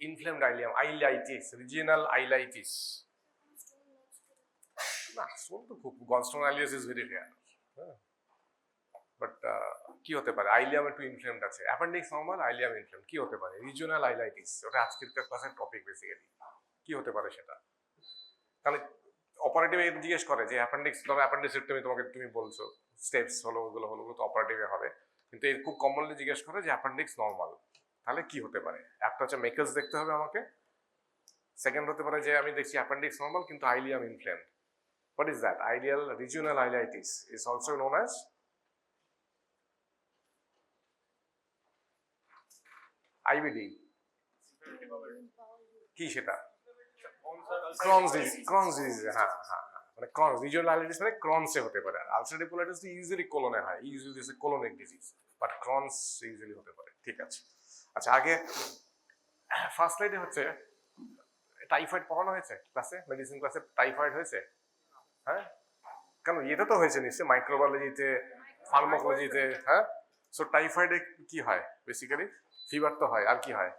Inflamed ileum, ileitis, regional ileitis. না, stone তো খুব, gallstone ileus is very rare. হ্যাঁ, বাট কি হতে পারে? আইলিয়াম একটু ইনফ্লেমড আছে, অ্যাপেন্ডিক্স নরমাল, আইলিয়াম ইনফ্লেমড, কি হতে পারে? রিজিওনাল আইলাইটিস, ওটা আজকের ক্লাসের টপিক বেসিক্যালি। কি হতে পারে সেটা? তাহলে অপারেটিভে জিজ্ঞেস করে যে অ্যাপেন্ডিক্স, ধরো অ্যাপেন্ডিসেক্টমি তুমি বলছো, স্টেপস হলো ওগুলো তো অপারেটিভে হবে, কিন্তু এর খুব কমনলি জিজ্ঞেস করে যে অ্যাপেন্ডিক্স নরমাল, তাহলে কি হতে পারে? একটা হচ্ছে মেকার্স দেখতে হবে আমাকে, সেকেন্ড হতে পারে যে আমি দেখছি অ্যাপেন্ডিক্স নরমাল কিন্তু ileum inflamed. What is that? Ideal regional ileitis is also known as IBD. কি সেটা? Crohn's disease. হ্যাঁ হ্যাঁ, মানে ক্রনস, রিজিওনাল আইলাইটিস মানে ক্রনসে হতে পারে। আলসারেটিভ কোলাইটিস ইউজুয়ালি কোলনে হয়, usually is a colonic disease, but Crohn's usually হতে পারে। ঠিক আছে, আচ্ছা, আগে ফার্স্ট স্লাইডে হচ্ছে টাইফয়েড পড়ানো হয়েছে ক্লাসে, মেডিসিন ক্লাসে টাইফয়েড হয়েছে? হ্যাঁ, কেন, এটা তো হয়েছে নিশ্চয়ই মাইক্রোবায়োলজিতে, ফার্মাকোলজিতে। হ্যাঁ, সো টাইফয়েডে কি হয়? বেসিক্যালি ফিভার তো হয়, আর কি হয়?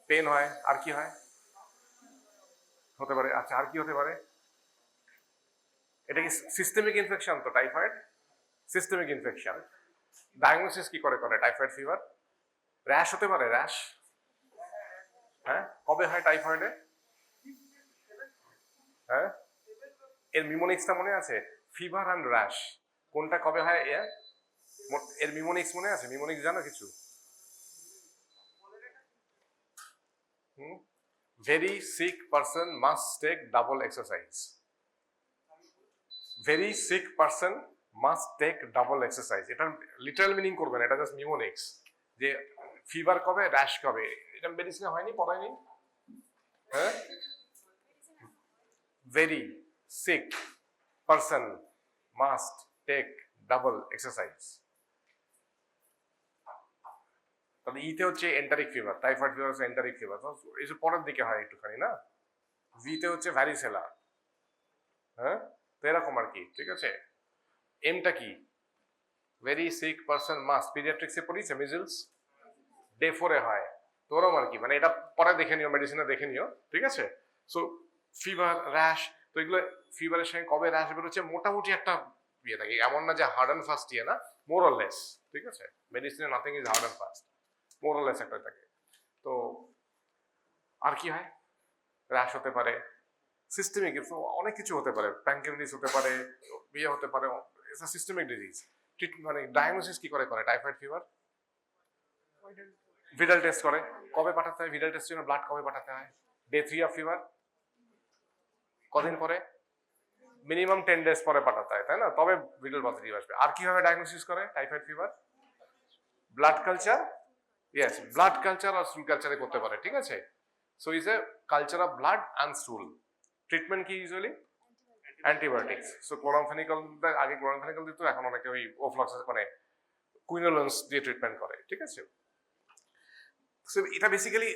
পেন হয়, আর কি হয়? হতে পারে। আচ্ছা, আর কি হতে পারে? এটা কি সিস্টেমিক ইনফেকশন? তো টাইফয়েড সিস্টেমিক ইনফেকশন। ডায়াগনোসিস কি করে টাইফয়েড ফিভার? র্যাশ হতে পারে, র্যাশ। হ্যাঁ, কবে হয় টাইফয়েডে? হ্যাঁ, এর মিমোনিক্সটা মনে আছে? ফিভার অ্যান্ড র্যাশ কোনটা কবে হয়? এর মিমোনিক্স মনে আছে? মিমোনিক্স জানো কিছু? Very sick person must take double exercise. Very sick person must take double exercise, এটা লিটারাল মিনিং করবেন, এটা জাস্ট মিমোনিক্স। যে ফিভার কবে, র্যাশ কবে, এটা মেডিসিনে হয়নি, পড়ায়নি? হ্যাঁ, very sick person must take double exercise. তাহলে ইতে হচ্ছে এন্টারিক ফিভার, টাইফয়েড ফিভার হচ্ছে এন্টারিক ফিভার, এই যে পরের দিকে হয় একটুখানি না। ভিতে হচ্ছে ভ্যারিসেলা। হ্যাঁ, তো এরকম আর কি। ঠিক আছে, এমটা কি? ভেরি সিক পারসন মাস্ট, পিডিয়াট্রিক্সে পড়িয়েছে মিজলস, ডে 4 এ হয়, তো ওরকম আর কি, মানে এটা পরে দেখে নিও, মেডিসিনে দেখে নিও। ঠিক আছে, সো ফিভার, র্যাশ, তো এগুলো ফিভারের সঙ্গে কবে র্যাশ বেরোচ্ছে মোটামুটি একটা ইয়ে থাকে, এমন না যে হার্ড অ্যান্ড ফাস্ট ইয়ে না, মোর অর লেস। ঠিক আছে, মেডিসিনে nothing is hard and fast, more or less একটা থাকে। তো আর কি হয়? র্যাশ হতে পারে, সিস্টেমিক অনেক কিছু হতে পারে, প্যানক্রিয়াটিস হতে পারে, বিয়ে হতে পারে, ইটস আ সিস্টেমিক ডিজিজ। মানে ডায়াগনোসিস কি করে টাইফয়েড ফিভার? ভিডাল টেস্ট করে। কবে পাঠাতে হয় ভিডাল টেস্টের জন্য? ব্লাড কবে পাঠাতে হয়? Day 3 of fever. কদিন পরে? মিনিমাম 10 ডেজ পরে পাঠাতে হয়, তাই না? তবে ভিডাল পজিটিভ আসবে। আর কিভাবে ডায়াগনোসিস করে typhoid fever? Blood culture, yes, blood culture আর স্টুল কালচারে করতে পারে। ঠিক আছে, so is a culture of blood and stool. Treatment কি ইউজুয়ালি? অ্যান্টিবায়োটিক্স। সো ক্লোরামফেনিকল, আগে ক্লোরামফেনিকল দিত, এখন অনেকে ওই ওফ্লক্স মানে কুইনোলেন্স দিয়ে ট্রিটমেন্ট করে। ঠিক আছে, সো এটা basically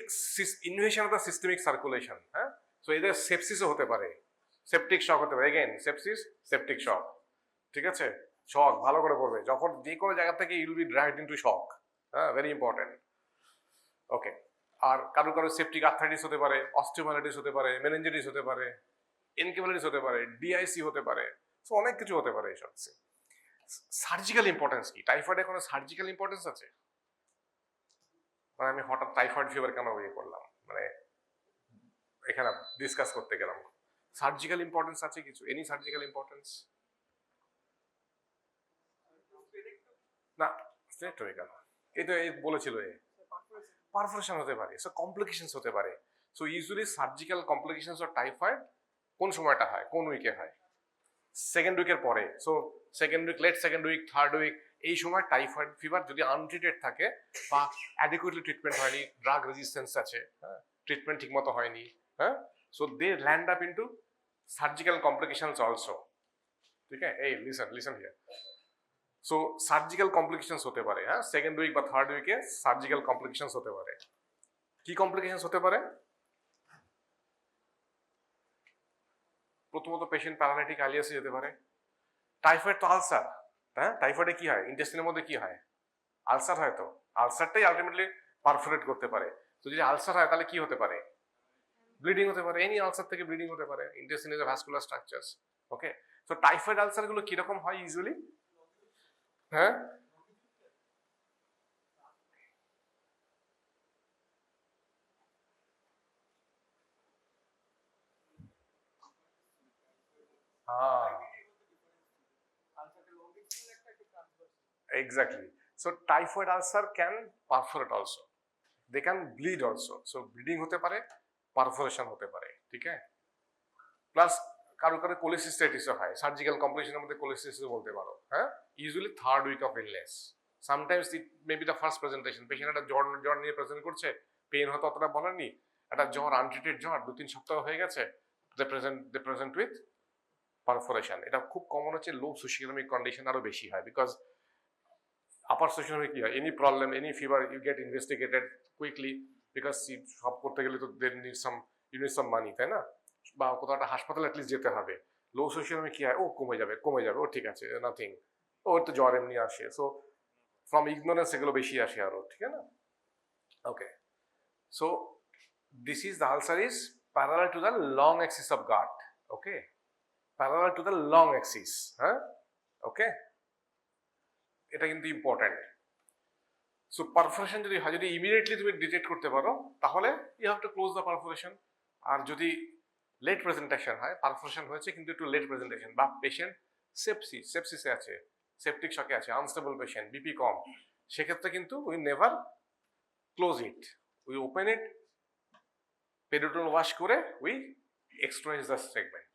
invasion of the systemic circulation. হ্যাঁ, সো এদের সেপসিসও হতে পারে, সেপটিক শক হতে পারে। Again sepsis, septic shock. ঠিক আছে, শক ভালো করে পড়বে, যখন যে কোনো জায়গা থেকে ইউল বি ড্রাইভড ইনটু শক। হ্যাঁ, ভেরি ইম্পর্টেন্ট। ওকে, আর কারো কারো সেপটিক আর্থ্রাইটিস হতে পারে, অস্টিওমাইলাইটিস হতে পারে, মেনিনজাইটিস হতে পারে, এনকেফালাইটিস হতে পারে, ডিআইসি হতে পারে, সো অনেক কিছু হতে পারে এইসব। সার্জিক্যাল ইম্পর্টেন্স কি? টাইফয়েডে কোনো সার্জিক্যাল ইম্পর্টেন্স আছে? মানে আমি হঠাৎ টাইফয়েড ফিভার কেন ইয়ে করলাম, মানে এখানে ডিসকাস করতে গেলাম, সার্জিক্যাল ইম্পর্টেন্স আছে কিছু? Any surgical importance? না, স্টেট্রমি কেন? এই তো এই বলেছিল, এ পারফোরেশন হতে পারে, সো কমপ্লিকেশনস হতে পারে। So usually surgical complications of typhoid কোন সময়টা হয়, কোন উইকে হয়? সেকেন্ড উইকের পরে। So second week, late second week, third week, এই সময় টাইফয়েড ফিভার যদি আনট্রিটেড থাকে বা অ্যাডিকুয়েটলি ট্রিটমেন্ট হয়নি, ড্রাগ রেজিস্ট্যান্স আছে, হ্যাঁ, ট্রিটমেন্ট ঠিক মতো হয়নি, হ্যাঁ, so they land up into surgical complications also. ঠিক আছে, এই listen listen here. So surgical complications হতে পারে, হ্যাঁ, সেকেন্ড উইক বা থার্ড উইকে সার্জিক্যাল কমপ্লিকেশনস হতে পারে। কি কমপ্লিকেশনস হতে পারে? প্রথমত পেশেন্ট প্যারালাইটিক আলিয়াসে যেতে পারে। টাইফয়েড তো আলসার, হ্যাঁ, টাইফয়েডে কি হয়? ইন্টেস্টিনের মধ্যে কি হয়? আলসার হয়। তো আলসারটাই আলটিমেটলি পারফোরেট করতে পারে। তো যদি আলসার হয় তাহলে কি হতে পারে? ব্লিডিং হতে পারে, এনি আলসার থেকে ব্লিডিং হতে পারে। Intestine is a vascular structures. Okay, so typhoid ulcer গুলো কিরকম হয় ইউজুয়ালি? হ্যাঁ, exactly. So typhoid ulcer can perforate also. They can bleed also. So bleeding হতে পারে, পারফোরেশন হতে পারে, ঠিক আছে? প্লাস কারো কারো কোলিসিস্টাইটিসও হয়, সার্জিক্যাল কমপ্লিকেশনের মধ্যে কোলিসিস্টাইটিসও বলতে পারো। হ্যাঁ, usually third week of illness, sometimes it may be the first presentation. Patient একটা জ্বর জ্বর নিয়ে প্রেজেন্ট করছে, পেইন হয়তো অতটা বলেনি, একটা জ্বর আনট্রিটেড জ্বর 2-3 সপ্তাহ হয়ে গেছে, দে প্রেজেন্ট উইথ পারফোরেশন। এটা খুব কমন হচ্ছে লো সোশিওইকোনমিক কন্ডিশন, আরো বেশি হয়, বিকজ আপার সোশিওইকোনমিক কি হয়, any problem any fever you get investigated quickly, because সব করতে গেলে তো they need some, you need some money, তাই না? বা কোথাও একটা হাসপাতালে অ্যাটলিস্ট যেতে হবে। লো সোশিওইকোনমিক কি হয়, ও কমে যাবে কমে যাবে, ও ঠিক আছে নাথিং, ওর তো জ্বর এমনি আসে। সো ফ্রম ইগনোরেন্স এগুলো বেশি আসে আরো, ঠিক আছে না? Okay, so this is the ulcer is parallel to the long axis of gut. Okay, parallel to the long axis. হ্যাঁ, ওকে, এটা কিন্তু ইম্পর্টেন্ট। সো পারফোরেশন যদি হয়, যদি ইমিডিয়েটলি তুমি ডিটেক্ট করতে পারো তাহলে you have to close the perforation. আর যদি লেট প্রেজেন্টেশন হয়, পারফোরেশন হয়েছে কিন্তু একটু লেট প্রেজেন্টেশন, বা পেশেন্ট সেপসিসে আছে, সেপটিক শকে আছে, আনস্টেবল পেশেন্ট, বিপি কম, সেক্ষেত্রে কিন্তু we never close it, we open it, peritoneal wash করে উই এক্সট্রাইজ দ্য সেগমেন্ট।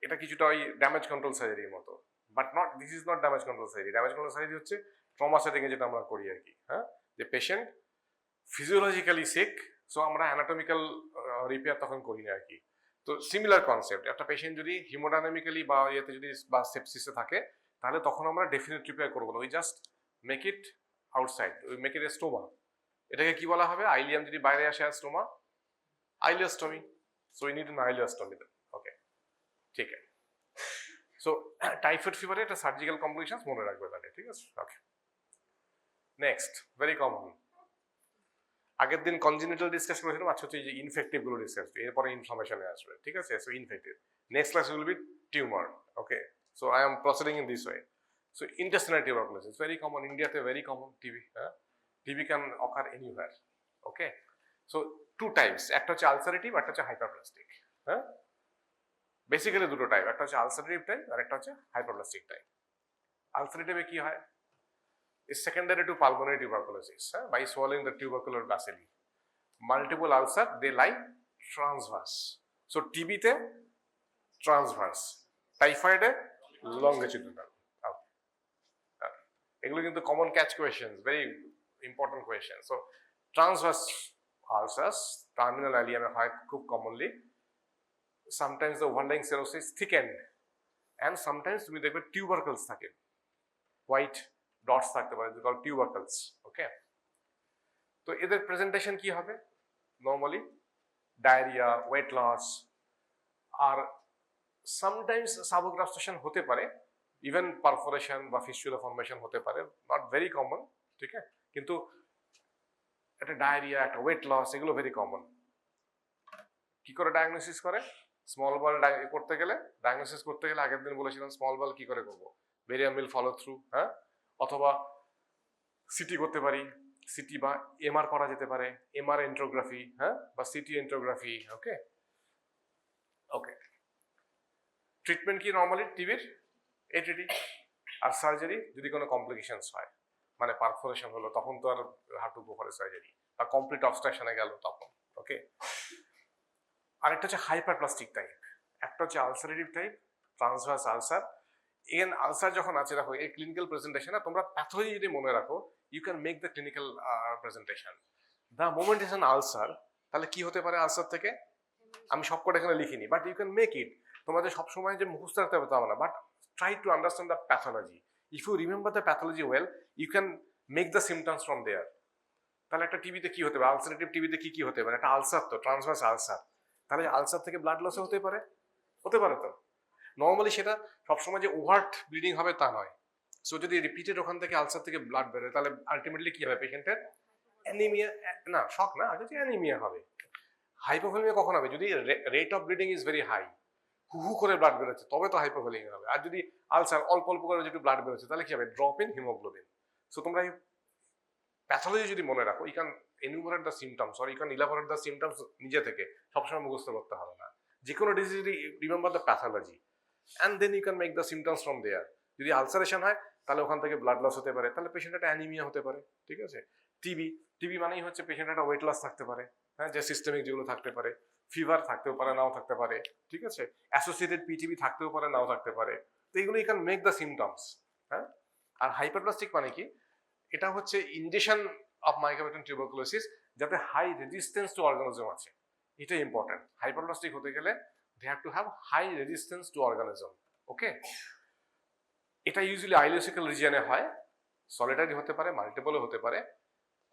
এটা কিছুটা ওই ড্যামেজ কন্ট্রোল সার্জারির মতো, but not, this is not damage control surgery. Damage control surgery হচ্ছে ট্রমা সেটিংয়ে যেটা আমরা করি আর কি। হ্যাঁ, যে পেশেন্ট ফিজিওলজিক্যালি সিক, সো আমরা অ্যানাটমিক্যাল রিপেয়ার তখন করি না আর কি। তো সিমিলার কনসেপ্ট, একটা পেশেন্ট যদি হিমোডাইনামিক্যালি বা ইয়েতে যদি বা সেপসিসে থাকে, তাহলে তখন আমরা ডেফিনেট রিপেয়ার করবো না, we just make it outside, we make it a stoma. এটাকে কি বলা হবে? আইলিয়াম যদি বাইরে আসে আর stoma, ileostomy. So we need an ileostomy. Okay, ঠিক আছে। সো টাইফয়েড ফিভারে এটা সার্জিক্যাল কমপ্লিকেশনস মনে রাখবে তাহলে, ঠিক আছে? ওকে, নেক্সট ভেরি কমন, আগের দিন কনজেনিটাল ডিসকাস করেছিলাম, আজকে হচ্ছে এই যে ইনফেক্টিভ গুলো ডিসকাস, এরপরে ইনফ্লামেশনে আসবে, ঠিক আছে? So infective, next class will be tumour. Okay, so I am proceeding in this way. So intestinal tuberculosis very common, ইন্ডিয়াতে ভেরি কমন। টিবি, হ্যাঁ, TB can occur anywhere. Okay, so two types, একটা হচ্ছে ulcerative, একটা হচ্ছে hyperplastic. হ্যাঁ, basically দুটো type, একটা হচ্ছে আলসারেটিভ টাইপ আর একটা হচ্ছে হাইপারপ্লাস্টিক টাইপ। আলসারেটিভে কি হয়, is secondary to pulmonary tuberculosis, by swallowing the tubercular bacilli. Multiple ulcer, they lie transverse. So TB te transverse, typhoid e longitudinal. এগুলো কিন্তু common catch questions, very important question. So transverse ulcers terminal অ্যালিয়ামে হয় খুব commonly. Sometimes the overlying serosa thickened, and sometimes তুমি দেখবে টিউবারকলস থাকে, white dots থাকতে পারে, কল টিউবারকলস। ওকে, তো এদের প্রেজেন্টেশন কি হবে? নর্মালি ডায়রিয়া, ওয়েট লস, আর সামটাইমস সাবগ্রাফটেশন হতে পারে, ইভেন পারফোরেশন বা ফিস্টুলা ফর্মেশন হতে পারে, নট ভেরি কমন, ঠিক আছে? কিন্তু একটা ডায়রিয়া, একটা ওয়েট লস, এগুলো ভেরি কমন। কি করে ডায়াগনোসিস করে? স্মল বল করতে গেলে, ডায়াগনোসিস করতে গেলে আগের দিন বলেছিলাম স্মল বল কি করে করবো, বেরিয়াম উইল ফলো থ্রু। হ্যাঁ, অথবা সিটি করতে পারি, সিটি বা এমআর করা যেতে পারে, এমআর এন্ট্রোগ্রাফি, হ্যাঁ, বা সিটি এন্ট্রোগ্রাফি। ওকে, ওকে, ট্রিটমেন্ট কি নর্মালি টিবির? এটিটি। আর সার্জারি যদি কোনো কমপ্লিকেশনস হয়, মানে পারফোরেশন হলো, তখন তো আর হাঁটু গোফারে সার্জারি, বা কমপ্লিট অবস্ট্রাকশনে গেল তখন। ওকে, আরেকটা হচ্ছে হাইপারপ্লাস্টিক টাইপ, একটা হচ্ছে ulcerative type, transverse ulcer. N ulcer যখন আছে, দেখো এই ক্লিনিক্যাল প্রেজেন্টেশনে তোমরা প্যাথোলজি যদি মনে রাখো, you can make the clinical presentation. The moment is an ulcer, তাহলে কি হতে পারে আলসার থেকে? আমি সবকটা এখানে লিখিনি, but you can make it. তোমাদের সবসময় যে মুখস্থ রাখতে হবে তা না, but try to understand the pathology. If you remember the pathology well, you can make the symptoms from there. তাহলে একটা টিবিতে কি হতে পারে, আলসারেটিভ টিবিতে কি হতে পারে? একটা আলসার তো, ট্রান্সভার্স আলসার, তাহলে আলসার থেকে ব্লাড লসও হতে পারে, হতে পারে তো। নর্মালি সেটা সবসময় যে ওভার্ট ব্লিডিং হবে তা নয়। সো যদি রিপিটেড ওখান থেকে আলসার থেকে ব্লাড বেরোয়, তাহলে আলটিমেটলি কি হবে পেশেন্টের? অ্যানিমিয়া, না শক না, আগে অ্যানিমিয়া হবে। হাইপোভলিমিয়া কখন হবে? যদি rate of bleeding is very high, হু করে ব্লাড বেরোচ্ছে, তবে তো হাইপোভলিমিয়া হবে। আর যদি আলসার অল্প অল্প করে যদি ব্লাড বেরোচ্ছে, তাহলে কি হবে? Drop in haemoglobin. সো তোমরা এই প্যাথোলজি যদি মনে রাখো, you can enumerate the symptoms or you can elaborate the symptoms নিজে থেকে, সবসময় মুখস্থ করতে হবে না। যে কোনো disease remember the pathology and then you can make the symptoms from there. যদি আলসারেশন হয় তাহলে ওখান থেকে ব্লাড লস হতে পারে, তাহলে পেশেন্ট একটা অ্যানিমিয়া হতে পারে, ঠিক আছে? টিবি মানেই হচ্ছে পেশেন্ট একটা ওয়েট লস থাকতে পারে, হ্যাঁ, যে সিস্টেমিক যেগুলো থাকতে পারে, ফিভার থাকতেও পারে, নাও থাকতে পারে, ঠিক আছে? অ্যাসোসিয়েটেড পিটিবি থাকতেও পারে, নাও থাকতে পারে। তো এগুলো you can make the symptoms, হ্যাঁ। আর হাইপারপ্লাস্টিক মানে কি? এটা হচ্ছে ইনজেকশন অফ মাইকোব্যাকটেরিয়াম টিউবারকুলোসিস, যাতে হাই রেজিস্ট্যান্স টু অর্গানিজম আছে। এটা ইম্পর্টেন্ট। হাইপারপ্লাস্টিক হতে গেলে they have to have high resistance to organism, okay. এটা ইউজুয়ালি আইলোসিক্যাল রিজিয়নে হয়, সলিটারি হতে পারে, মাল্টিপলও হতে পারে,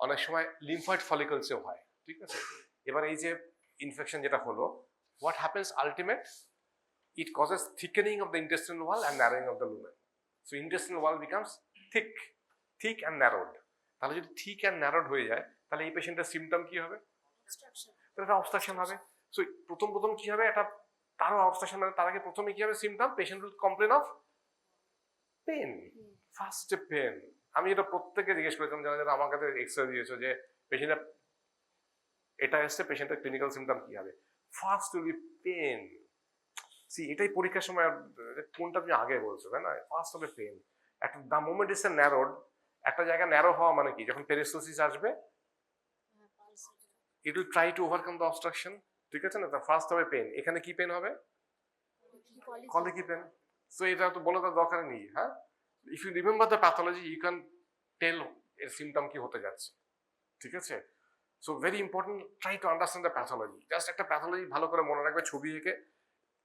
অনেক সময় লিম্ফয়েড ফলিকলসেও হয়, ঠিক আছে? এবার এই যে ইনফেকশন যেটা হলো, what happens ultimate, it causes thickening of the intestinal wall and narrowing of the lumen. So intestinal wall becomes thick and narrowed. তাহলে যদি থিক অ্যান্ড ন্যারোড হয়ে যায়, তাহলে এই পেশেন্টের সিমটম কি হবে? এটা অবস্ট্রাকশন হবে। সো প্রথম কি হবে? এটা তারও অবস্ট্রাকশন, মানে তার আগে প্রথমে কি হবে? Symptom, patient will complain of pain, ফার্স্টে পেন। আমি এটা প্রত্যেককে জিজ্ঞেস করেছিলাম, যারা আমার কাছে এক্সরে দিয়েছো, যে পেশেন্টের এটা এসছে, পেশেন্টের ক্লিনিক্যাল সিমটম কি হবে? First will be pain. See, এটাই পরীক্ষার সময় কোনটা তুমি আগে বলছো, তাই না? ফার্স্ট হবে পেন। একটা দ্য মোমেন্ট ইজ ন্যারোড, একটা জায়গা ন্যারো হওয়া মানে কি? যখন পেরিস্টোসিস আসবে, it will try to overcome the obstruction, ঠিক আছে না? ফার্স্ট হবে পেন। এখানে কি পেন হবে? কলিকি পেন। সো এটা তো বলে তার দরকার নেই, হ্যাঁ। If you remember the pathology, you can tell এর সিমটম কি হতে যাচ্ছে, ঠিক আছে? So very important, try to understand the pathology. Just একটা প্যাথোলজি ভালো করে মনে রাখবে, ছবি এঁকে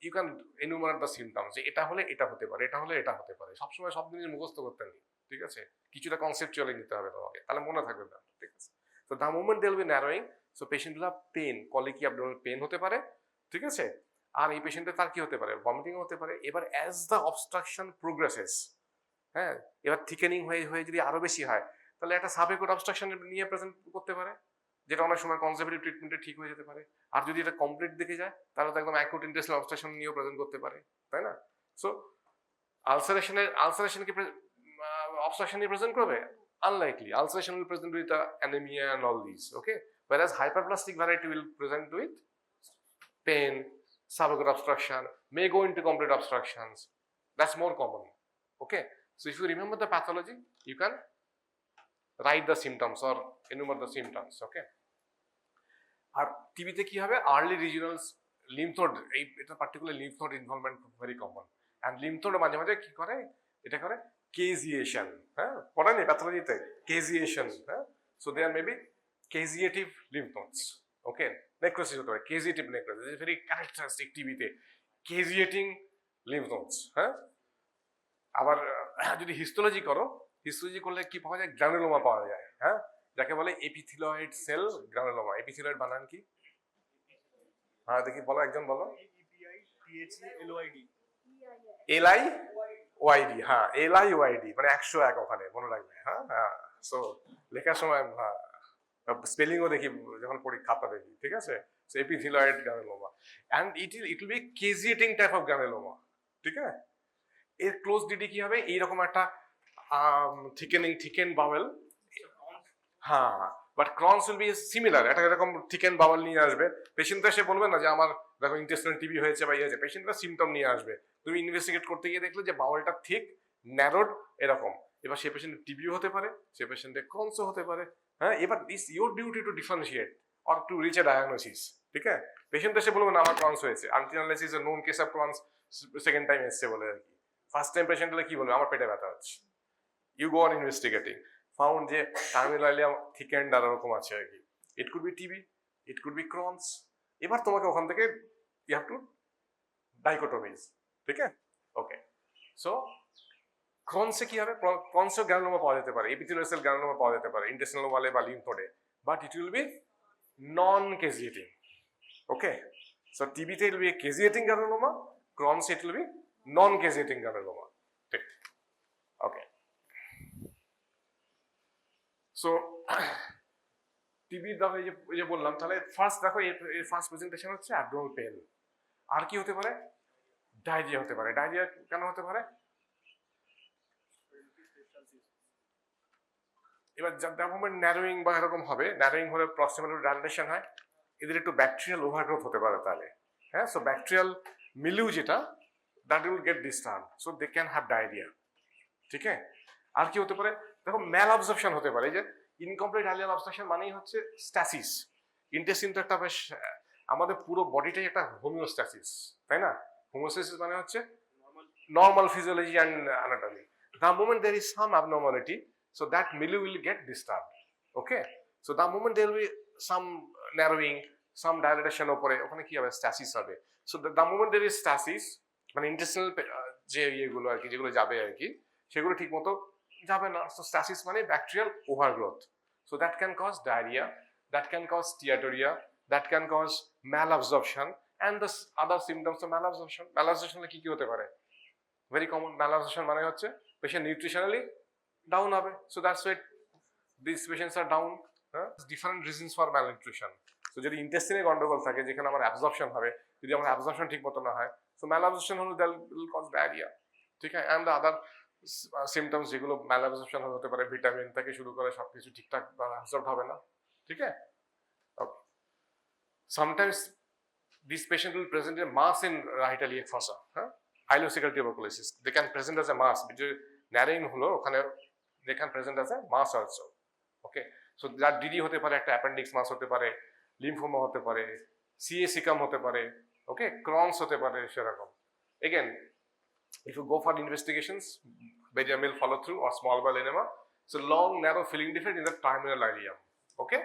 you can enumerate the symptoms, যে এটা হলে এটা হতে পারে, এটা হলে এটা হতে পারে। সবসময় সব জিনিস মুখস্থ করতে নেই, ঠিক আছে? কিছুটা কনসেপচুয়ালি নিতে হবে তোমাকে, তাহলে মনে থাকবে ব্যাপার, ঠিক আছে? তো the moment they will be narrowing, so patient will have pain, colicky abdominal pain হতে পারে, ঠিক আছে? আর এই পেশেন্টের তার কি হতে পারে? ভমিটিং হতে পারে। এবার অ্যাজ দ্য অবস্ট্রাকশন প্রোগ্রেসেস, হ্যাঁ, এবার থিকেনিং হয়ে হয়ে যদি আরো বেশি হয়, তাহলে একটা সাবএকুট অবস্ট্রাকশন নিয়ে প্রেজেন্ট করতে পারে, যেটা অনেক সময় কনজারভেটিভ ট্রিটমেন্টে ঠিক হয়ে যেতে পারে। আর যদি এটা কমপ্লিট দিকে যায়, তাহলে তো একদম অ্যাকুট ইন্টেস্টাইনাল অবস্ট্রাকশন নিয়েও প্রেজেন্ট করতে পারে, তাই না? সো আলসারেশনকে অবস্ট্রাকশন নিয়ে প্রেজেন্ট করবে? Unlikely. Ulceration will present with anemia and all these, okay? Whereas hyperplastic variety will present with pain, subacute obstruction, may go into complete obstructions. That's more common, okay? So if you remember the pathology, you can write the symptoms or enumerate the symptoms, okay? আর টিবিতে কি হবে? Early regional lymph node, এটা particular lymph node involvement very common. And lymph node মাঝে মাঝে কি করে? এটা করে কেজিয়েশন, হ্যাঁ, পড়েনি প্যাথোলজিতে? কেজিয়েশন, হ্যাঁ। So there may be caseative lymph nodes, okay. Necrosis হতে পারে, caseative necrosis is very characteristic টিবিতে, কেজিয়েটিং লিম্ফ নোডস, হ্যাঁ। আবার যদি হিস্টোলজি করো, হিস্টোলজি করলে কি পাওয়া যায়? গ্রানুলোমা পাওয়া যায়, হ্যাঁ, যাকে বলে এপিথেলয়েড সেল গ্রানুলোমা। এপিথেলয়েড বানান কি? হ্যাঁ, দেখি বলো, একজন বলো। LIYD, হ্যাঁ, LIYD মানে 101 ওখানে মনে রাখবে, হ্যাঁ হ্যাঁ। সো লেখার সময় স্পেলিংও দেখি যখন পড়ি, খাতা দেখি, ঠিক আছে? So epithelioid granuloma, and it will be caseating type of granuloma, ঠিক আছে? এর ক্লোজ ডিডি কি হবে? এইরকম একটা থিকেন বাওয়েল, হ্যাঁ, but Crohn's will be similar. একটা এরকম থিকেন বাওয়েল নিয়ে আসবে পেশেন্ট, এসে বলবে না যে আমার দেখো ইন্টেস্টাইনাল টিবি হয়েছে বা হয়েছে, পেশেন্টরা সিমটম নিয়ে আসবে। তুমি ইনভেস্টিগেট করতে গিয়ে দেখলে যে বাওয়েলটা থিক, ন্যারোড, এরকম। এবার সে পেশেন্টের টিবিও হতে পারে, সে পেশেন্টের ক্রনসও হতে পারে, হ্যাঁ। এবার it's your duty to differentiate or to reach A diagnosis, ঠিক আছে? পেশেন্ট এসে বলবে না আমার ক্রনস হয়েছে, until unless is a known case of Crohn's, second time এসছে বলে আর কি। ফার্স্ট টাইম পেশেন্ট হলে কি বলবে? আমার পেটে ব্যথা হচ্ছে। You go on investigating, found যে টার্মিনালিয়া থিকেন্ড আর এরকম আছে আর কি। It could be TB, it could be Crohn's. এবার তোমাকে ওখান থেকে ইউ হ্যাভ টু ডাইকোটমিজ, ঠিক আছে? ওকে। সো ক্রনসে কি হবে? ক্রনসে গ্রানুলোমা পাওয়া যেতে পারে, এপিথেলিয়াল সেল গ্রানুলোমা পাওয়া যেতে পারে ইন্টেস্টিনাল ওয়ালে বা লিম্ফ নোডে, but it will be non caseating, okay. So টিবিতে it will be caseating granuloma, ক্রনসে it will be non caseating granuloma, ঠিক? ওকে। So টিবির দাম এই যে বললাম, তাহলে ফার্স্ট দেখো এর ফার্স্ট প্রেজেন্টেশন হচ্ছে অ্যাবডোমিনাল পেন। আর কি হতে পারে? ডায়রিয়া হতে পারে। ডায়রিয়া কেন হতে পারে? এবার দ্য মোমেন্ট ন্যারোয়িং বা এরকম হবে, ন্যারোয়িং হলে প্রক্সিমাল ডাইলেশন হয়, এদের একটু ব্যাকটেরিয়াল ওভারগ্রোথ হতে পারে তাহলে, হ্যাঁ। সো ব্যাকটেরিয়াল মিলিউ যেটা, that will get disturb, so they can have diarrhoea. ঠিক আছে? আর কি হতে পারে? দেখো ম্যাল অবজর্পশন হতে পারে। এই যে ইনকমপ্লিট আইলিয়াল অবস্ট্রাকশন মানেই হচ্ছে স্ট্যাসিস। ইন্টেস্টিন তো একটা বেশ, আমাদের পুরো বডিটাই একটা হোমিওস্ট্যাসিস, তাই না? হোমিওস্ট্যাসিস মানে হচ্ছে normal physiology and anatomy. The moment there is some abnormality, so that milieu will get disturbed. Okay, so the moment there will be some narrowing, some dilatation opore, okhane ki hobe? Stasis hobe. So the moment there is stasis, মানে intestinal যে ইয়েগুলো আর কি, যেগুলো যাবে আর কি, সেগুলো ঠিক মতো যাবে না। So stasis মানে bacterial overgrowth. So that can cause diarrhea, that can cause steatorrhea, that can cause malabsorption and the other symptoms of malabsorption. Malabsorption কি কি হতে পারে? Very common. Malabsorption মানে হচ্ছে patient nutritionally down হবে, so that's why these patients are down. Different reasons for malnutrition. So যদি intestine গন্ডগোল থাকে, যেখানে আমার absorption হবে, যদি আমার absorption ঠিক মতো না হয়, so malabsorption হলে that will cause diarrhea. ঠিক আছে? and the other symptoms যেগুলো malabsorption হতে পারে, ভিটামিন থেকে শুরু করে সবকিছু ঠিকঠাক absorb হবে না। ঠিক আছে? Okay. Sometimes this patient will present a mass in right iliac fossa, ileocecal tuberculosis. They can present as a mass, which is narrowing holo okhane they can present as a mass also. Okay, so that DD hote pare, ekta appendix mass hote pare, lymphoma hote pare, CA cecum hote pare, okay, Crohn's hote pare, সেরকম. Again, if you go for investigations, barium will follow through or small bowel enema, so long narrow filling defect in the terminal ileum. Okay,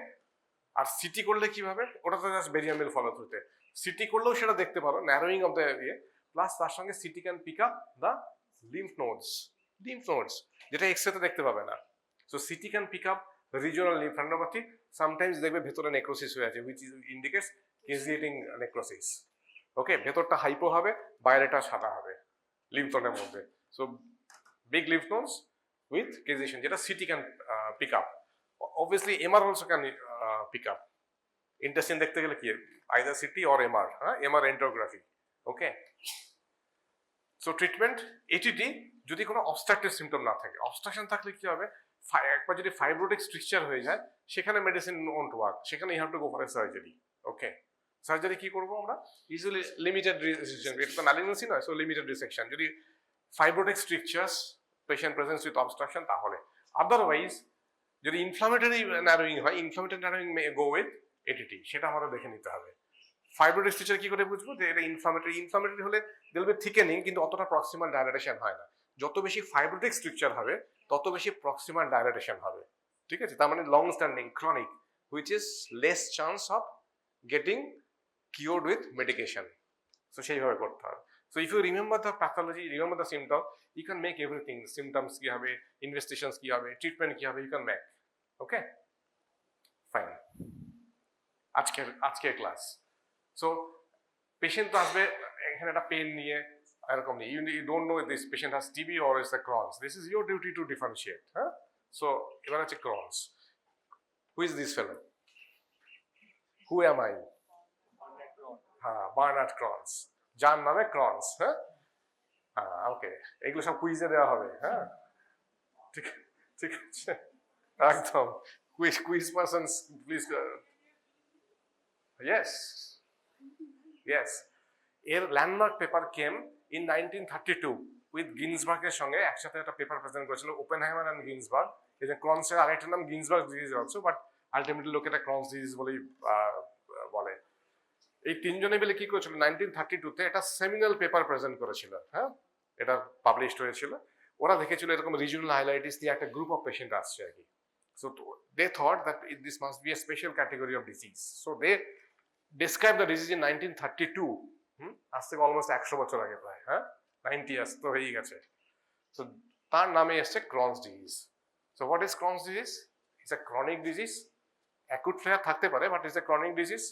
আর CT করলে কিভাবে? ওটা তো just barium will follow থ্রুতে। CT করলেও সেটা দেখতে পারো, narrowing of the area, plus তার সঙ্গে CT can pick up the lymph nodes, যেটা এক্সরেতে দেখতে পাবে না। So CT can pick up regional lymphadenopathy. Sometimes দেখবে ভেতরে নেক্রোসিস হয়ে আছে, which indicates caseating necrosis. Okay, ভেতরটা হাইপো হবে, বাইরেটা সাদা হবে লিম্ফ নোডের মধ্যে। So big lymph nodes with caseation, যেটা CT can pick up. Obviously MR also can pick up. Intestine দেখতে গেলে কি, either CT or MR, MR angiography. Okay, so treatment ATT যদি কোনো obstructive symptom না থাকে। obstruction থাকলে কি হবে? একবার যদি fibrotic stricture হয়ে যায়, সেখানে মেডিসিন won't work, সেখানে you have to go for a surgery. Okay, surgery কি করব আমরা? ইউজুয়ালি লিমিটেড রিসেকশন, এটা তো ম্যালিগন্সি নয়, সো লিমিটেড রিসেকশন। যদি fibrotic strictures patient presents with obstruction, তাহলে আদারওয়াইজ যদি ইনফ্লামেটরি ন্যারোয়িং হয়, inflammatory narrowing May go with ATT, সেটা আমাদের দেখে নিতে হবে। ফাইব্রোটিক স্ট্রাকচার কি করে বুঝবো যে এটা ইনফ্লামেটরি হলে দেখবে থিকেনিং, কিন্তু অতটা প্রক্সিমাল ডাইলেটেশন হয় না। যত বেশি ফাইব্রোটিক স্ট্রাকচার হবে, তত বেশি প্রক্সিমাল ডাইলেটেশন হবে। ঠিক আছে? তার মানে long standing chronic, which is less chance of getting cured with medication. So সেইভাবে করতে হবে। So if you remember the pathology, remember the symptom, you can make everything. Symptoms কি হবে, investigations কি হবে, treatment কি হবে, you can make. Okay, fine. আজকের ক্লাস। সো পেশেন্ট তো আসবে এখানে একটা পেন নিয়ে, এরকম নিয়ে, you don't know if this patient has TB or is a Crohn's. This is your duty to differentiate. So এবার হচ্ছে Crohn's. Who is this fellow? Who am I? Bernard Crohn's. যার নামে ক্রনস। ওকে, এগুলো সব কুইজে দেওয়া হবে। ঠিক আছে, একদম কুইজ পারসন প্লিজ। ইয়েস, এর landmark paper came in 1932 with গিন্সবার্গের সঙ্গে একসাথে একটা পেপার প্রেজেন্ট করেছিল, ওপেনহাইমার এন্ড গিন্সবার্গ। এই যে ক্রনসের আরেকটা নাম Ginzburg disease also, but ultimately লোকেরা ক্রনস ডিজিজ বলেই বলে। এই তিনজনে মিলে কি করেছিল 1932-তে একটা সেমিনাল পেপার প্রেজেন্ট করেছিল। এটা পাবলিশড হয়েছিল। ওরা দেখেছিল এরকম রিজিওনাল হাইলাইটিস দিয়ে একটা গ্রুপ অফ পেশেন্ট আসছে আর কি। So they thought that this must be a special category of disease. So they describe the disease in 1932। আজ থেকে অলমোস্ট 100 বছর আগে প্রায়, 90 ইয়ার্স তো হয়েই গেছে। সো তার নামে এসছে Crohn's disease. So what is Crohn's disease? It's a chronic disease. Acute flare থাকতে পারে, but it's a chronic disease.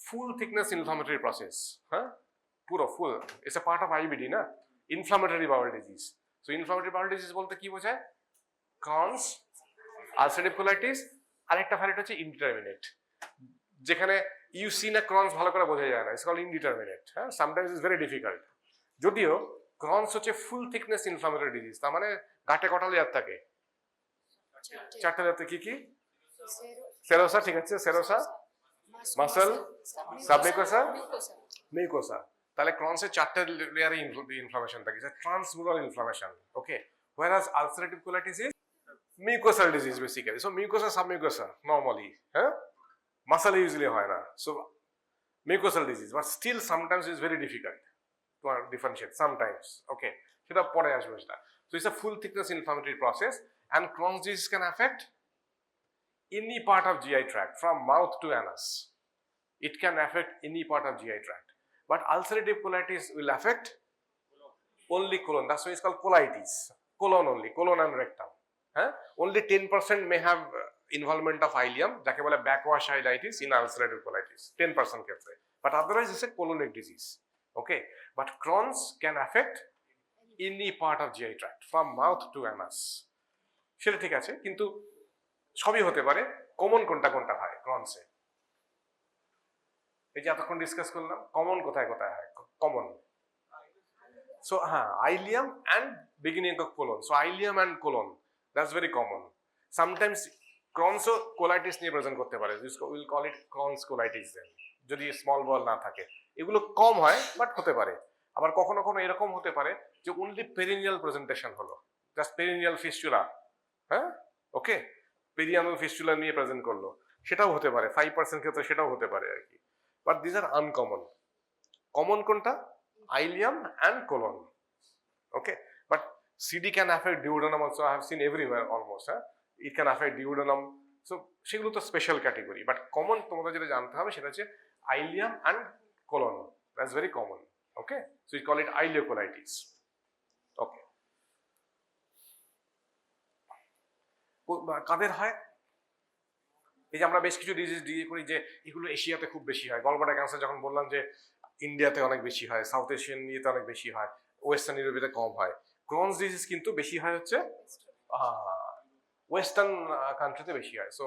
Full thickness inflammatory process, পুরো ফুল। It's a part of IBD, না? Inflammatory bowel disease. So inflammatory bowel disease বলতে কি বোঝায়? Crohn's, ulcerative colitis আরেকটা variant হচ্ছে indeterminate, যেখানে ইউসি না ক্রনস ভালো করে বোঝা যায় না, ইটস কল্ড ইনডিটারমিনেট। হ্যাঁ, সামটাইমস ইটস ভেরি ডিফিকাল্ট। যদিও ক্রনস হচ্ছে ফুল থিকনেস ইনফ্লামেটরি ডিজিজ, তার মানে গাটে কটা লেয়ার থাকে? 4টে লেয়ার। কি কি? সেরোসা, ঠিক আছে, সেরোসা, মাসল, সাবমিউকোসা, মিউকোসা। তাহলে ক্রনসের 4টে লেয়ারে ইনফ্লামেশন থাকে, transmural inflammation. Okay, whereas ulcerative colitis is mucosal disease basically. So mucosa, submucosa normally, হ্যাঁ, muscle usually হয় না, so mucosal disease, but still sometimes it's very difficult to differentiate sometimes. Okay, সেটা পরে আসবে সেটা। So it's a full thickness inflammatory process, and Crohn's disease can affect any part of GI tract from mouth to anus. It can affect any part of GI tract, but ulcerative colitis will affect only colon. That's why it's called colitis. Colon only, colon and rectum. Only 10% may have involvement of ileum, যাকে বলে backwash ileitis in ulcerative colitis, 10% ক্ষেত্রে, but otherwise it's a colonic disease. Okay, but Crohn's can affect any part of GI tract from mouth to anus. সেটা ঠিক আছে, কিন্তু সবই হতে পারে। কমন কোনটা কোনটা হয় ক্রনসে? এই যে এতক্ষণ ডিসকাস করলাম, কমন কোথায় কোথায় হয়? Common, so ileum and beginning of colon. So ileum and colon, that's very common. Sometimes Crohn's colitis নিয়ে প্রেজেন্ট করতে পারে, we'll call it Crohn's colitis then, যদি স্মল বল না থাকে। এগুলো কম হয় বাট হতে পারে। আবার কখনো কখনো এরকম হতে পারে যে অনলি পেরিনিয়াল প্রেজেন্টেশন হলো, জাস্ট পেরিনিয়াল ফিস্চুলা, হ্যাঁ, ওকে, পেরিনিয়াল ফিস্চুলা নিয়ে প্রেজেন্ট করলো, সেটাও হতে পারে, 5% ক্ষেত্রে সেটাও হতে পারে আর কি, but this are uncommon. Common কোনটা? Ileum and colon. Okay, but CD can affect duodenum also. I have seen everywhere almost. It can affect duodenum. So সেগুলো তো স্পেশাল ক্যাটাগরি, বাট কমন তোমাদের যেটা জানতে হবে সেটা হচ্ছে ileum and colon. That's very common. Okay, so we call it ileocolitis. Okay, কাদের হয়? এই যে আমরা বেশ কিছু ডিজিজ দিয়ে করি যে এগুলো এশিয়াতে খুব বেশি হয়। গলব্লাডার ক্যান্সার যখন বললাম যে ইন্ডিয়াতে অনেক বেশি হয়, সাউথ এশিয়ান ইয়েতে অনেক বেশি হয়, ওয়েস্টার্ন ইউরোপেতে কম হয়। ক্রনস ডিজিজ কিন্তু বেশি হয় হচ্ছে ওয়েস্টার্ন কান্ট্রিতে বেশি হয়। সো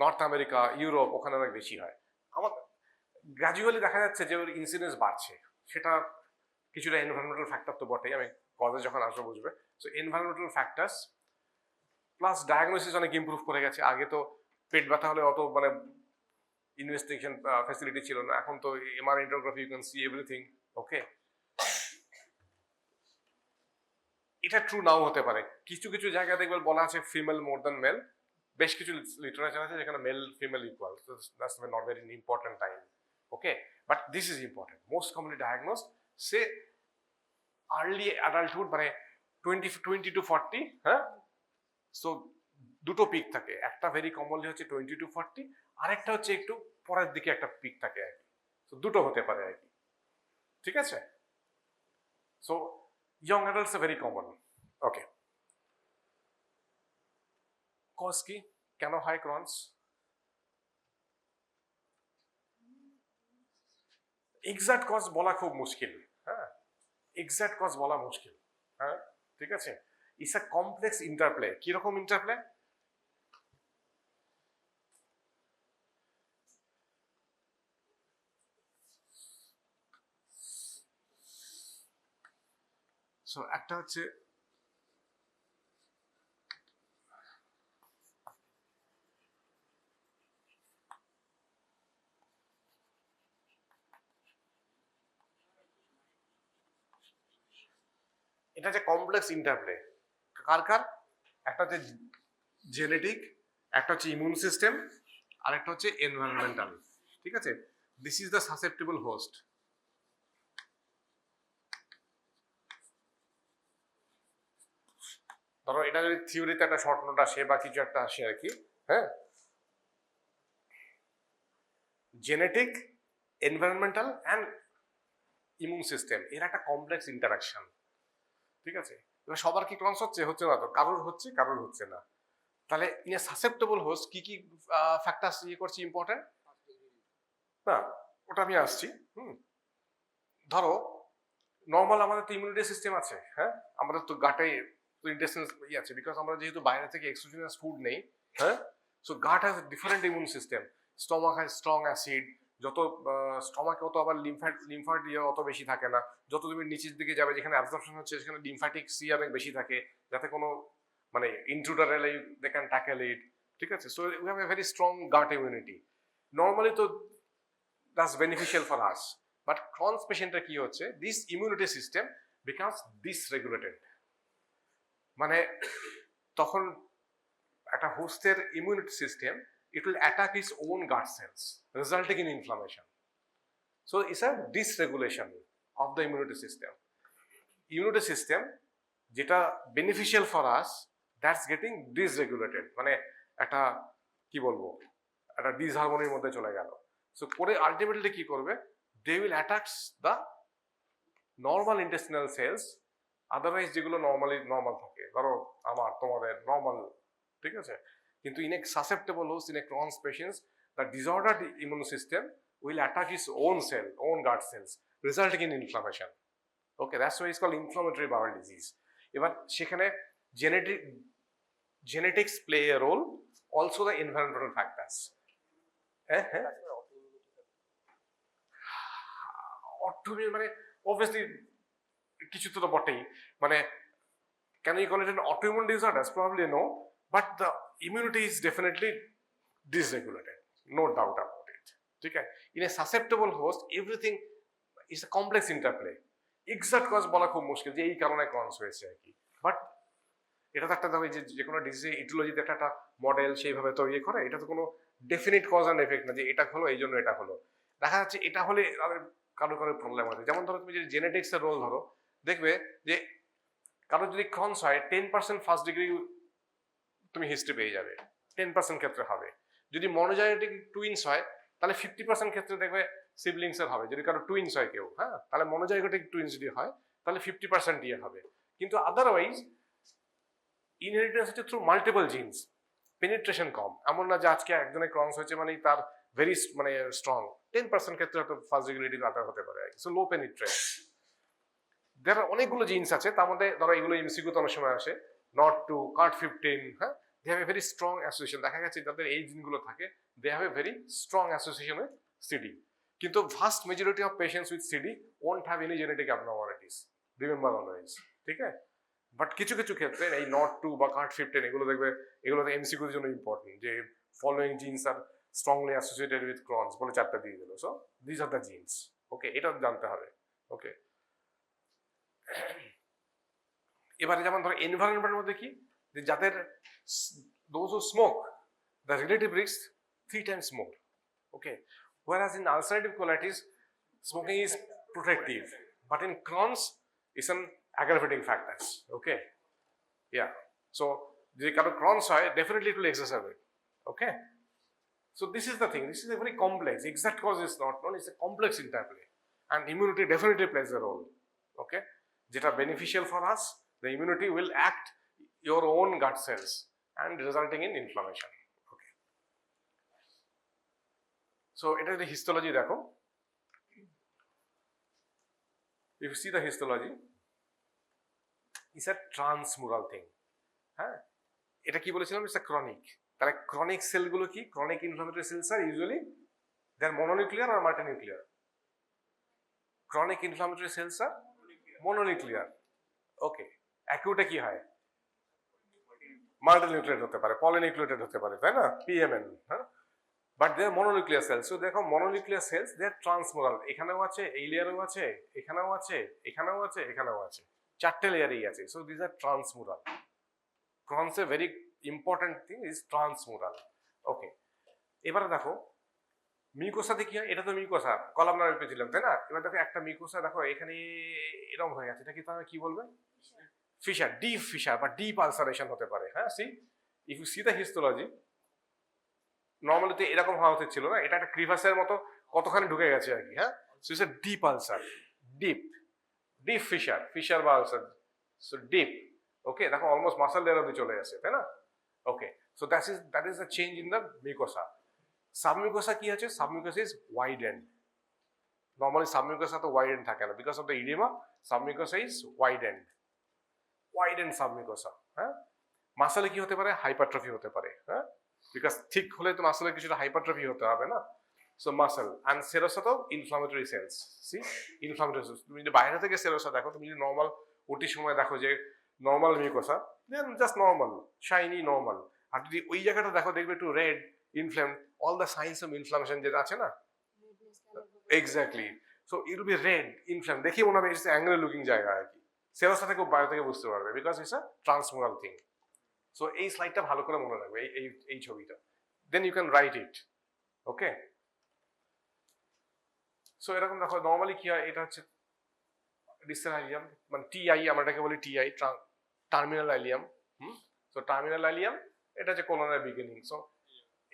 নর্থ আমেরিকা, ইউরোপ, ওখানে অনেক বেশি হয়। আমার গ্র্যাজুয়ালি দেখা যাচ্ছে যে ওর ইনসিডেন্স বাড়ছে, সেটা কিছুটা এনভায়রনমেন্টাল ফ্যাক্টর তো বটেই, আমি কজে যখন আসবো বুঝবে। So environmental factors plus diagnosis অনেক ইমপ্রুভ করে গেছে। আগে তো পেট ব্যথা হলে অত মানে ইনভেস্টিগেশন ফ্যাসিলিটি ছিল না, এখন তো MRI enterography, you can see everything. Okay, এটা ট্রু নাও হতে পারে, কিছু কিছু জায়গায় দেখবে বলা আছে ফিমেল মোর দ্যান মেল, বেশ কিছু লিটারেচার আছে যেখানে male female equal, that's not very important time. Okay, but this is important, most commonly diagnosed say early adulthood, মানে 20 to 40। হ্যাঁ, সো দুটো পিক থাকে, একটা ভেরি কমনলি হচ্ছে 20 to 40, আরেকটা হচ্ছে একটু পরের দিকে একটা পিক থাকে আর কি। সো দুটো হতে পারে আর কি, ঠিক আছে। So young adults are very common. Okay, cause কি, কেন হয় ক্রনস? এক্সাক্ট কজ বলা খুব মুশকিল। হ্যাঁ, এক্সাক্ট কজ বলা মুশকিল। হ্যাঁ, ঠিক আছে, ইটস আ কমপ্লেক্স ইন্টারপ্লে। কিরকম ইন্টারপ্লে? সো একটা হচ্ছে এটা যে কমপ্লেক্স ইন্টারপ্লে, কার কার? একটা হচ্ছে জেনেটিক, একটা হচ্ছে ইমিউন সিস্টেম, আর একটা হচ্ছে এনভায়রনমেন্টাল। ঠিক আছে, this is the susceptible host. ধরো এটা যদি থিওরিতে একটা শর্ট নোট আসে বা কিছু একটা আসে আর কি, হ্যাঁ, genetic, environmental and immune system, এর একটা কমপ্লেক্স ইন্টারাকশন। ঠিক আছে, এবার সবার কি ক্রনস হচ্ছে? হচ্ছে না তো, কারোর হচ্ছে কারোর হচ্ছে না। তাহলে ইন এ সাসেপ্টেবল হোস্ট কি কি ফ্যাক্টরস ইয়ে করছে ইম্পর্টেন্ট? না, ওটা আমি আসছি। ধরো নর্মাল আমাদের তো ইমিউনিটি সিস্টেম আছে, হ্যাঁ, আমাদের তো গাটে তো ইন্টেস্টাইন ইয়ে আছে, বিকজ আমরা যেহেতু বাইরে থেকে এক্সোজেনাস ফুড নেই, হ্যাঁ, so gut has different immune system. Stomach has strong acid, যত স্টমাকে অত আবার লিমফ্যাট ইয়ে অত বেশি থাকে না। যত তুমি নিচের দিকে যাবে যেখানে অ্যাবজর্পশন হচ্ছে সেখানে লিমফ্যাটিক সি অনেক বেশি থাকে, যাতে কোনো মানে ইন্ট্রুডার এলে দে ক্যান ট্যাকেল ইট। ঠিক আছে, so we have a very strong gut immunity. Normally তো that's beneficial for us, but Crohn's পেশেন্টের কি হচ্ছে, this immunity system becomes dysregulated. মানে তখন একটা হোস্টের immunity system, it will attack its own gut cells, resulting in inflammation. So it's a dysregulation of the immunity system. Immunity system যেটা beneficial for us, that's getting dysregulated, মানে একটা কি বলবো, একটা ডিসহারমোনির মধ্যে চলে গেল। সো করে আলটিমেটলি কি করবে, they will attack the normal intestinal cells, otherwise যেগুলো নর্মাল থাকে, ধরো আমার তোমাদের নর্মাল, ঠিক আছে। কিন্তু in a susceptible host, in a Crohn's patients, the disordered immune system will attack its own cell, own gut cells, resulting in inflammation. Okay, that's why it's called inflammatory bowel disease. এবার সেখানে genetics play a role, also the environmental factors. Autoimmune মানে obviously কিছু তো বটেই, মানে can you call it an autoimmune disorder? Probably no, but the immunity is definitely dysregulated, no doubt about it. Okay, in a susceptible host everything is a complex interplay. Exact cause বলা খুব মুশকিল যে এই কারণে Crohn's হয়েছে আর কি, but এটা তো একটা ধরো যে কোনো ডিজিজে ইটিওলজিতে একটা মডেল সেইভাবে তো ইয়ে করে, এটা তো কোনো ডেফিনিট কজ অ্যান্ড এফেক্ট না যে এটা হলো এই জন্য এটা হলো। দেখা যাচ্ছে এটা হলে তাদের কারো প্রবলেম আছে। যেমন ধরো তুমি যদি জেনেটিক্সের রোল ধরো, দেখবে যে কারো যদি ক্রনস হয় 10% ফার্স্ট ডিগ্রি তুমি হিস্ট্রি পেয়ে যাবে, 10% ক্ষেত্রে হবে। যদি মনোজেনেটিক টুইন্স হয় তাহলে 50% ক্ষেত্রে দেখবে সিবলিংস এর হবে। যদি কারো টুইন্স হয় কেউ, হ্যাঁ, তাহলে মনোজাইগোটিক টুইন্স যদি হয় তাহলে 50% ইয়ে হবে। কিন্তু আদারওয়াইজ ইনহেরিটেন্স হচ্ছে থ্রু মাল্টিপল জিনস, পেনিট্রেশন কম। এমন না যে আজকে একজনের ক্রনস হয়েছে মানে তার ভেরি মানে স্ট্রং, 10% ক্ষেত্রে হয়তো ফার্স্ট ডিগ্রি আদার হতে পারে, সো লো পেনিট্রেশন। দের অনেকগুলো জিনিস আছে, তার মধ্যে ধরো এগুলো এমসিকিউ তো অনেক সময় আসে, নট টু কার্ড 15, হ্যাঁ, they have a very strong association. দেখা গেছে যাদের এই জিনগুলো থাকে they have a very strong association with CD. কিন্তু vast majority of patients with CD won't have any genetic abnormalities, remember always, ঠিক আছে। বাট কিছু কিছু ক্ষেত্রে এই নট টু বা কার্ড 15 এগুলো দেখবে, এগুলো এমসিকিউর জন্য ইম্পর্টেন্ট, যে following genes are strongly associated with Crohn's বলে 4টা দিয়ে দিল। So this are the genes, okay, এটা জানতে হবে। ওকে, এবারে যেমন ধরো এনভায়রনমেন্টের মধ্যে কি, যে যাদের those who smoke, the relative risk 3 times more. Okay, whereas in ulcerative colitis smoking is protective, but in Crohn's it's an aggravating factors. Okay, yeah, so the Crohn's definitely it will exacerbate. Okay, so this is the thing, this is a very complex, exact cause is not known, it's a complex interplay, and immunity definitely plays a role. Okay, যেটা beneficial for us, the immunity will act your own gut cells and resulting in inflammation. Okay, so এটা the histology দেখো, if you see the histology it's a transmural thing. হ্যাঁ, এটা কি বলেছিলাম, it's a chronic। তাহলে chronic sell গুলো কি, chronic inflammatory cells are usually they are mononuclear or multinuclear? Chronic inflammatory cells are mononuclear. Okay, acute কি হয়, মাল্টিনিউক্লিয়েট হতে পারে, পলিনিউক্লিয়েটেড হতে পারে, তাই না, পিএমএন, হ্যাঁ, but they are mononuclear cells. So দেখো mononuclear cells they are transmural, এখানেও আছে, এই লেয়ারেও আছে, এখানেও আছে, এখানেও আছে, এখানেও আছে, 4টে লেয়ারেই আছে। So this are transmural. Crohn's a very important thing is transmural. Okay, এবারে দেখো মিউকোসাতে কি হয়, এটা তো মিউকোসা কলামনার পেয়েছিলাম, তাই না। এবার দেখো একটা মিউকোসা দেখো এখানে এরকম হয়ে গেছে, এটা কি তাহলে কি বলবে, ফিশার, ডিপ ফিশার বা ডিপ আলসারেশন হতে পারে। হ্যাঁ, see if you see the histology, normally তো এরকম হওয়া উচিত ছিল না, এটা একটা ক্রিভাসের মতো কতখানি ঢুকে গেছে আর কি। হ্যাঁ, so it's a deep ulcer, deep deep fissure, fissure বা আলসার, সো ডিপ। ওকে, দেখো অলমোস্ট মাসল লেয়ার অবধি চলে আসে, তাই না। Okay, so that is the change in the mucosa. Submucosa কি আছে, submucosa is widened. Normally submucosa তো ওয়াইড এন্ড থাকে না, because of the oedema submucosa is widened, widened submucosa. হ্যাঁ, মাসলে কি হতে পারে, হাইপারট্রফি হতে পারে। হ্যাঁ, বিকজ থিক হলে তো মাসেলের কিছুটা হাইপারট্রফি হতে হবে না। সো মাসেল অ্যান্ড সেরোসা তো inflammatory cells, see inflammatory cells. তুমি যদি বাইরে থেকে সেরোসা দেখো, তুমি যদি নর্মাল ওটির সময় দেখো যে নর্মাল মিউকোসা, দেন জাস্ট নর্মাল শাইনি নর্মাল। আর যদি ওই জায়গাটা দেখো দেখবে একটু red inflame, all the science of inflammation যেটা আছে না, exactly. So it will be red inflame, দেখি মনে হবে ইটস অ্যাঙ্গেল লুকিং জায়গা আর কি। সেরোসা থেকে বাইরে থেকে বুঝতে পারবে because it's a transmural thing. So এই স্লাইডটা ভালো করে মনে রাখবে, এই এই ছবিটা, then you can write it. Okay, so এরকম দেখো নর্মালি কি হয়, এটা হচ্ছে ডিসটাল আইলিয়াম, মানে টিআই আমরা এটাকে বলি, TI terminal ileum. So terminal ileum এটা হচ্ছে কোলনের বিগিনিং। সো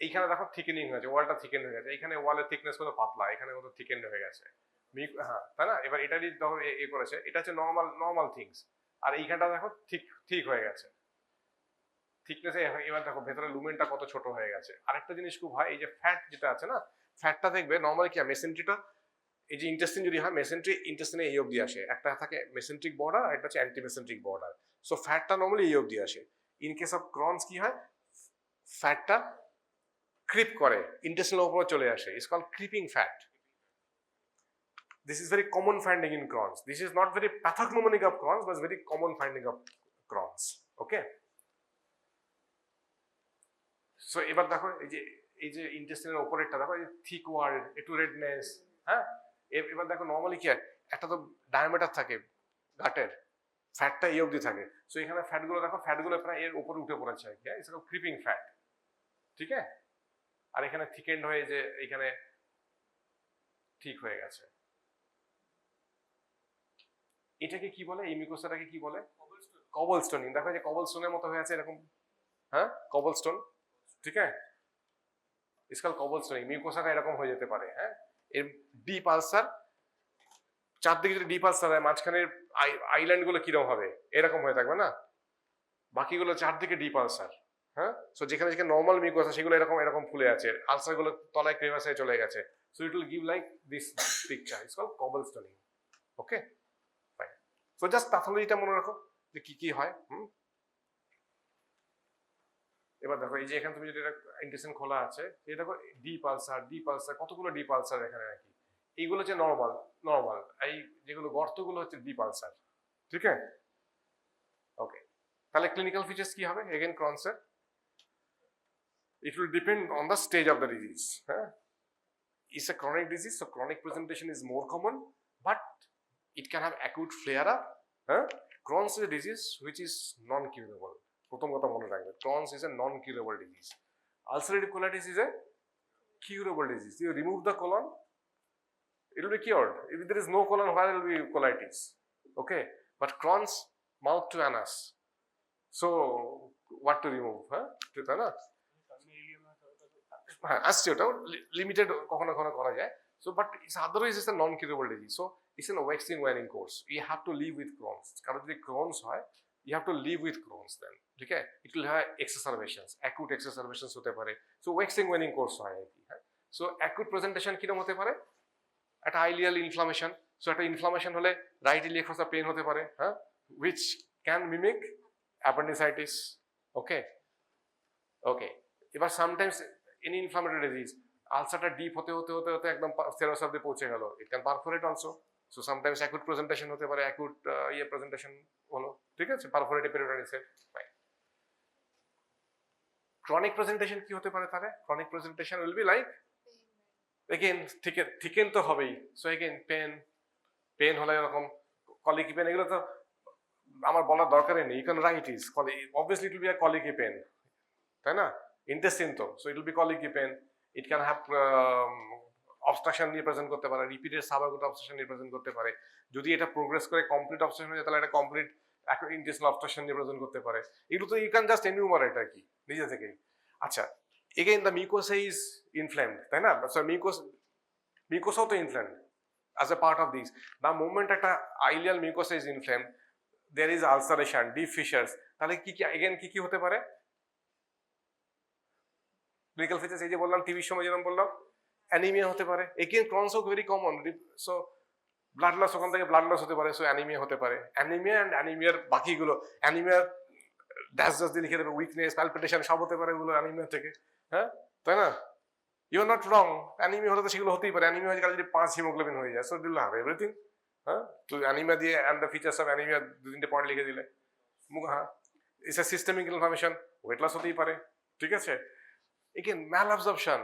এইখানে দেখো থিকেনিং হয়েছে, ওয়ালটা থিকেন হয়ে গেছে, এখানে ওয়ালের থিকনেস কত পাতলা, এখানে কত থিকেন হয়ে গেছে। হ্যাঁ তাই না? এবার এটা দেখো এ করেছে, এটা হচ্ছে নর্মাল নর্মাল থিংস, আর এইখানটা দেখো ঠিক ঠিক হয়ে গেছে থিকনেসে। এবার দেখো ভেতরে লুমেনটা কত ছোট হয়ে গেছে। আরেকটা জিনিস খুব হয়, এই যে ফ্যাট যেটা আছে না, ফ্যাটটা দেখবে নর্মালি কি মেসেন্ট্রিটা, এই যে ইন্টেস্টিন যদি হয় মেসেন্ট্রি, ইন্টেস্টিনে এই অবধি আসে, একটা থাকে মেসেন্ট্রিক বর্ডার আর একটা হচ্ছে অ্যান্টি মেসেন্ট্রিক বর্ডার। সো ফ্যাটটা নর্মালি এই অবধি আসে। ইন কেস অফ ক্রনস কি হয়, ফ্যাটটা ক্রিপ করে ইন্টেস্টিনের উপরে চলে আসে, it's called creeping fat. This is very common finding in Crohn's. This is not very pathognomonic of Crohn's, but very common finding of Crohn's. Okay. So এবার দেখো এই যে ইন্টেস্টিনের উপরেরটা দেখো, এই থিক ওয়াল, একটু রেডনেস, হ্যাঁ। এবার দেখো নর্মালি কি হয়, একটা তো ডায়ামিটার থাকে গাটের, ফ্যাটটা এই অবধি থাকে। সো এখানে ফ্যাটগুলো দেখো, ফ্যাটগুলো প্রায় এর উপরে উঠে পড়েছে আর কি, ইটস কল্ড ক্রিপিং ফ্যাট। ঠিক আছে, আর এখানে থিকেন্ড হয়ে যে এখানে ঠিক হয়ে গেছে। এটাকে কি বলে, এই মিউকোসাটাকে কি বলে? কবলস্টোনিং। দেখো যে কবলস্টোনের মতো হয়ে আছে এরকম, হ্যাঁ কবলস্টোন। ঠিক আছে, ইটস কল্ড কবলস্টোনিং। মিউকোসাটা এরকম হয়ে যেতে পারে, হ্যাঁ। এর ডিপ আলসার, চারদিকে যদি ডিপ আলসার হয়, মাঝখানের আইল্যান্ড গুলো কিরকম হবে, এরকম হয়ে থাকবে না, বাকিগুলো চারদিকে ডিপ আলসার, হ্যাঁ। সো যেখানে যেখানে নর্মাল মিউকোসা সেগুলো এরকম এরকম ফুলে আছে, আলসার গুলো তলায় ক্রেভাসে চলে গেছে। So it will give like this picture, it's called cobblestoning. Okay, fine. So just প্যাথোলজিটা মনে রাখো যে কি কি হয়। এবার দেখো এই যে এখানে তুমি যেটা ইন্টেস্টাইন খোলা আছে, এই দেখো ডিপ আলসার, ডিপ আলসার, কতগুলো ডিপ আলসার এখানে নাকি, এইগুলো হচ্ছে নর্মাল নর্মাল, এই যেগুলো গর্তগুলো হচ্ছে ডিপ আলসার। ঠিক আছে, ওকে। তাহলে ক্লিনিক্যাল ফিচার্স কি হবে again ক্রনসের? It will depend on the stage of the disease. It's a chronic disease, so chronic presentation is more common, but it can have acute flare up. Crohn's is a disease which is non-curable. প্রথম কথা মনে রাখবে, Crohn's is a non-curable disease. Ulcerative colitis is a curable disease. You remove the colon, it will be cured. If there is no colon, where will be colitis? Okay, but Crohn's, mouth to anus. So what to remove? তাই না? হ্যাঁ আসছে, ওটাও limited কখনো কখনো করা যায়। So but otherwise it's a non curable disease. So it's an waxing waning course. You have to live with Crohn's. কারণ যদি ক্রোনস হয়, you have to live with Crohn's then. ঠিক আছে, it will have exacerbations, acute exacerbations হতে পারে। So waxing waning course হয় আর কি। হ্যাঁ, সো অ্যাকুট প্রেজেন্টেশন কিরকম হতে পারে? একটা আইলিয়াল ইনফ্লামেশন। সো একটা ইনফ্লামেশন হলে রাইট ইলিয়াক ফসা পেন হতে পারে, হ্যাঁ, which can mimic appendicitis. Okay, okay. এবার সামটাইমস any inflammatory disease, ulcerটা ডিপ হতে হতে হতে হতে একদম সেরোস অবধি পৌঁছে গেল, it can perforate also. So sometimes acute presentation হতে পারে, অ্যাকুট প্রেজেন্টেশন হলো, ঠিক আছে, পারফোরেটিভ পেরিটোনিসের। ক্রনিক প্রেজেন্টেশন কি হতে পারে তাহলে? Chronic presentation will be like again thicken তো হবেই। সো এগেন পেন হলে এরকম কলিকি পেন, এগুলো তো আমার বলার দরকারই নেই, you can write is obviously it will be a colicky pain, তাই না? ইন্টেস্টিন তো, so it will be colicky pain. It can have obstruction নিয়ে প্রেজেন্ট করতে পারে, রিপিটেড সাবাগুট অবস্ট্রাকশন নিয়ে প্রেজেন্ট করতে পারে। যদি এটা প্রোগ্রেস করে কমপ্লিট অবস্ট্রাকশন হয়ে যায়, তাহলে এটা কমপ্লিট ইন্টেস্টিনাল অবস্ট্রাকশন নিয়ে প্রেজেন্ট করতে পারে। এগুলো তো ইউ ক্যান জাস্ট এনিউমারেট আর কি নিজে থেকেই। আচ্ছা, again the mucosa is inflamed, তাই না? সো মিউকোসাও তো inflamed as a part of these. The moment একটা ileal mucosa is inflamed, there is ulceration, deep fissures. তাহলে কি কি এগেইন কি কি হতে পারে ক্লিনিক্যাল ফিচার্স? এই যে বললাম টিভির সময় যেরকম বললাম, অ্যানিমিয়া হতে পারে। Again Crohn's very common. So blood loss, ওখান থেকে ব্লাড লস হতে পারে, সো অ্যানিমিয়া হতে পারে। অ্যানিমিয়া অ্যান্ড অ্যানিমিয়ার বাকিগুলো, অ্যানিমিয়ার ড্যাশ ড্যাশ দিয়ে লিখে দেবে, উইকনেস, প্যালপিটেশন সব হতে পারে ওগুলো অ্যানিমিয়া থেকে। হ্যাঁ, তাই না? You are not wrong. Anaemia হলে তো সেগুলো হতেই পারে। অ্যানিমিয়া হয়ে গেলে যদি 5 হিমোগ্লোবিন হয়ে যায়, সো দিল হবে এভরিথিং। হ্যাঁ, তো অ্যানিমিয়া দিয়ে and the features of anaemia 2-3টে পয়েন্ট লিখে দিলে, হ্যাঁ, it's a systemic information, weight loss হতেই পারে, ঠিক আছে? Again malabsorption,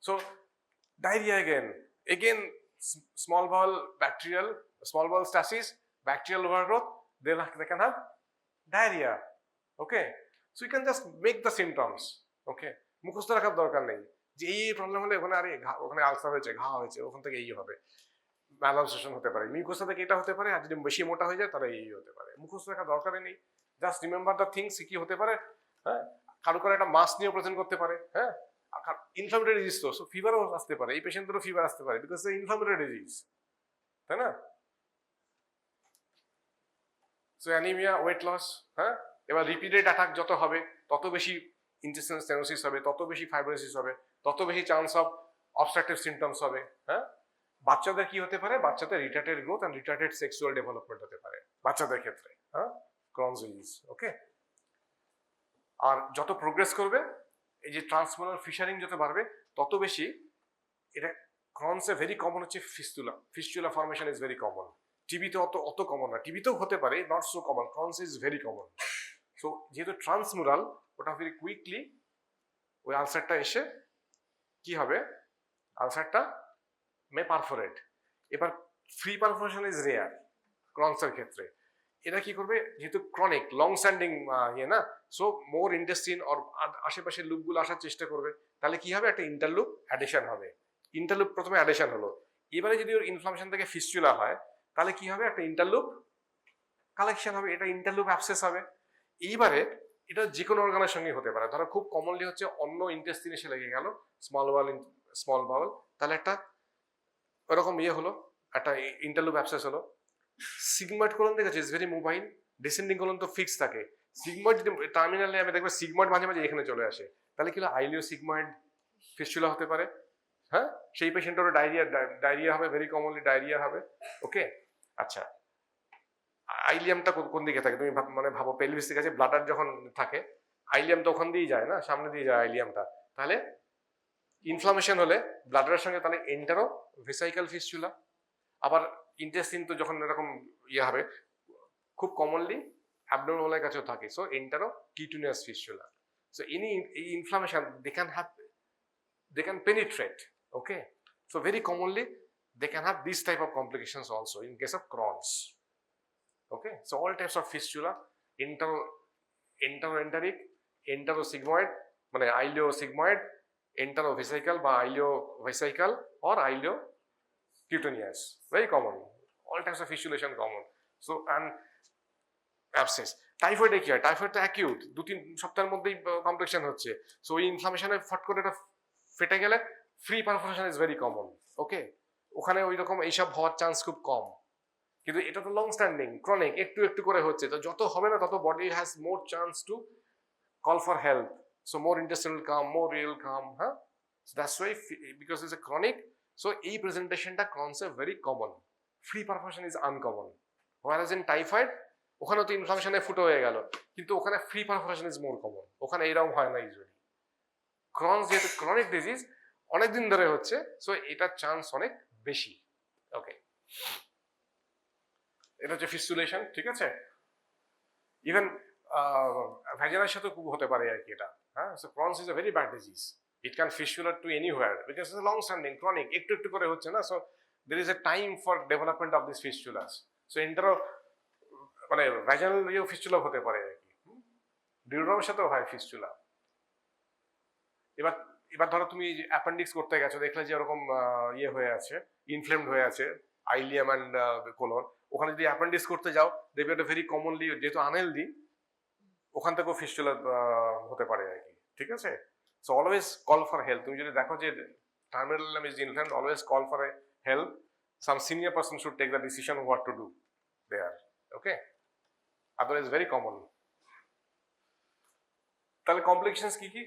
so diarrhoea again small bowel bacterial, small bowel stasis, bacterial overgrowth, they can have diarrhea. Okay, so you can just make the symptoms. Okay, মুখস্থ রাখার দরকার নেই যে এই প্রবলেম হলে ওখানে আরে ওখানে আলসার হয়েছে, ঘা হয়েছে, ওখান থেকে এই হবে, ম্যালঅবজর্পশন হতে পারে, মিউকোসা থেকে এটা হতে পারে, আর যদি বেশি মোটা হয়ে যায় তাহলে এই হতে পারে। মুখস্থ রাখার দরকারই নেই, জাস্ট রিমেম্বার দ্য থিংস কি হতে পারে। হ্যাঁ, কারো একটা মাস নিয়ে প্রেজেন্ট করতে পারে। হ্যাঁ, ইনফ্লামেটরি ডিজিজ তো, সো ফিভারও আসতে পারে, এই পেশেন্টেরও ফিভার আসতে পারে বিকজ ইনফ্লামেটরি ডিজিজ, তাই না? সো অ্যানিমিয়া, ওয়েট লস, হ্যাঁ, এবার রিপিটেড অ্যাটাক যত হবে তত বেশি ইন্টেস্টাইনাল স্টেনোসিস হবে, তত বেশি ফাইব্রোসিস হবে, তত বেশি চান্স অফ অবস্ট্রাকটিভ সিমটমস হবে। হ্যাঁ, বাচ্চাদের কি হতে পারে? বাচ্চাদের retarded growth and retarded sexual development হতে পারে বাচ্চাদের ক্ষেত্রে। হ্যাঁ, ক্রনস ডিজিজ। ওকে, আর যত প্রোগ্রেস করবে এই যে ট্রান্সমোলার ফিশারিং যত বাড়বে তত বেশি এটা ক্রনসে ভেরি কমন হচ্ছে fistula formation is very common. টিবিতে অত কমন না, টিবিতেও হতে পারে, not so common, Crohn's is very common. So যেহেতু ট্রান্সমুরাল, ওটা ভেরি কুইকলি ওই আলসারটা এসে কি হবে, আলসারটা মে পারফোরেট। এবার ফ্রি পারফোরেশন ইজ রেয়ার ক্রনসের ক্ষেত্রে। এটা কি করবে, যেহেতু ক্রনিক লং স্ট্যান্ডিং ইয়ে না, সো মোর ইন্টেস্টিন অর আশেপাশের লুপগুলো আসার চেষ্টা করবে, তাহলে কি হবে, একটা ইন্টারলুপ অ্যাডিশন হবে। ইন্টারলুপ প্রথমে অ্যাডিশন হলো, এবারে যদি ওর ইনফ্লামেশন থেকে ফিস্টুলা হয় তাহলে কি হবে, একটা ইন্টারলুপ কালেকশন হবে, এটা ইন্টারলুপ অ্যাবসেস হবে। এইবারে এটা যে কোনো অর্গানের সঙ্গে হতে পারে। ধরো খুব কমনলি হচ্ছে অন্য ইন্টেস্টিন এসে লেগে গেল, স্মল বাউল, তাহলে একটা ওরকম ইয়ে হলো, একটা ইন্টারলুপ অ্যাবসেস হলো। সিগময়েড কোলন দেখেছো, is very mobile, descending colon তো ফিক্স থাকে। সিগময়েড যদি টার্মিনালে আমি দেখবো সিগময়েড মাঝে মাঝে এখানে চলে আসে, তাহলে কি হলো, আইলিও সিগময়েড ফিস্টুলা হতে পারে। হ্যাঁ, সেই পেশেন্টেরও ডায়রিয়া হবে, ভেরি কমনলি ডায়রিয়া হবে। ওকে, আচ্ছা, আইলিয়ামটা কোন দিকে থাকে তুমি মানে ভাবো, পেলভিসের কাছে ব্লাডার যখন থাকে, আইলিয়াম তো ওখান দিয়েই যায় না, সামনে দিয়ে যায় আইলিয়ামটা। তাহলে ইনফ্লামেশন হলে ব্লাডারের সঙ্গে তাহলে এন্টারো ভেসাইকাল ফিস্টুলা। আবার ইন্টেস্টিন তো যখন এরকম ইয়ে হবে, খুব কমনলি অ্যাবডোমিনালের কাছেও থাকে, so enterocutaneous fistula. So any inflammation they can penetrate. Okay, so very commonly they can have this type of complications also in case of Crohn's. Okay, so all types of fistula, enteroenteric, enterosigmoid, মানে ileosigmoid, enterovesical বা ileovesical or ileocutaneous, very common. All types of fistulation common. So and abscess. টাইফয়েডে কি হয়, typhoid তো acute, 2-3 সপ্তাহের মধ্যেই complication হচ্ছে। So ওই ইনফ্লামেশনে ফট করে এটা ফেটে গেলে free perforation is very common. Okay, ওখানে ওই রকম এইসব হওয়ার চান্স খুব কম, কিন্তু এটা তো লং স্ট্যান্ডিং ক্রনিক, একটু একটু করে হচ্ছে, তো যত হবে না তত body has more chance to call for help, so more intestinal come, more real come. হ্যাঁ, so that's why because it's a chronic, সো এই প্রেজেন্টেশনটা ক্রনসে very common, free perforation is uncommon. Whereas in typhoid ওখানে তো ইনফ্লামেশনে ফুটো হয়ে গেল, কিন্তু ওখানে free perforation is more common, ওখানে এইরকম হয় না ইউজুয়ালি। ক্রনস যেহেতু ক্রনিক ডিজিজ অনেকদিন ধরে হচ্ছে, সো এটার চান্স অনেক বেশি। ওকে, এটা হচ্ছে ফিস্টুলেশন, ঠিক আছে। ইভেন ভ্যাজিনার সাথে খুব হতে পারে আর কি এটা। হ্যাঁ, so Crohn's is a very bad disease, it can fistulate to anywhere because it's long standing chronic, একটু একটু করে হচ্ছে না, so there is a time for development of this fistulas. So entero মানে ভ্যাজিনাল ফিস্টুলা হতে পারে আর কি, ডিউড্রামের সাথেও হয় ফিস্টুলা। এবার ধরো তুমি অ্যাপেন্ডিক্স করতে গেছো, দেখলে যে এরকম ইয়ে হয়ে আছে, ইনফ্লেমড হয়ে আছে আইলিয়াম অ্যান্ড কোলন, ওখানে যদি অ্যাপেন্ডিক্স করতে যাও দেখবে এটা ভেরি কমনলি, যেহেতু আনহেলদি, ওখান থেকেও ফিস্টুলা হতে পারে আর কি, ঠিক আছে। So always call for help, তুমি যদি দেখো যে terminal is inflamed, always call for help, some senior person should take the decision what to do there. Okay, otherwise very common. তাহলে কমপ্লিকেশনস কি কি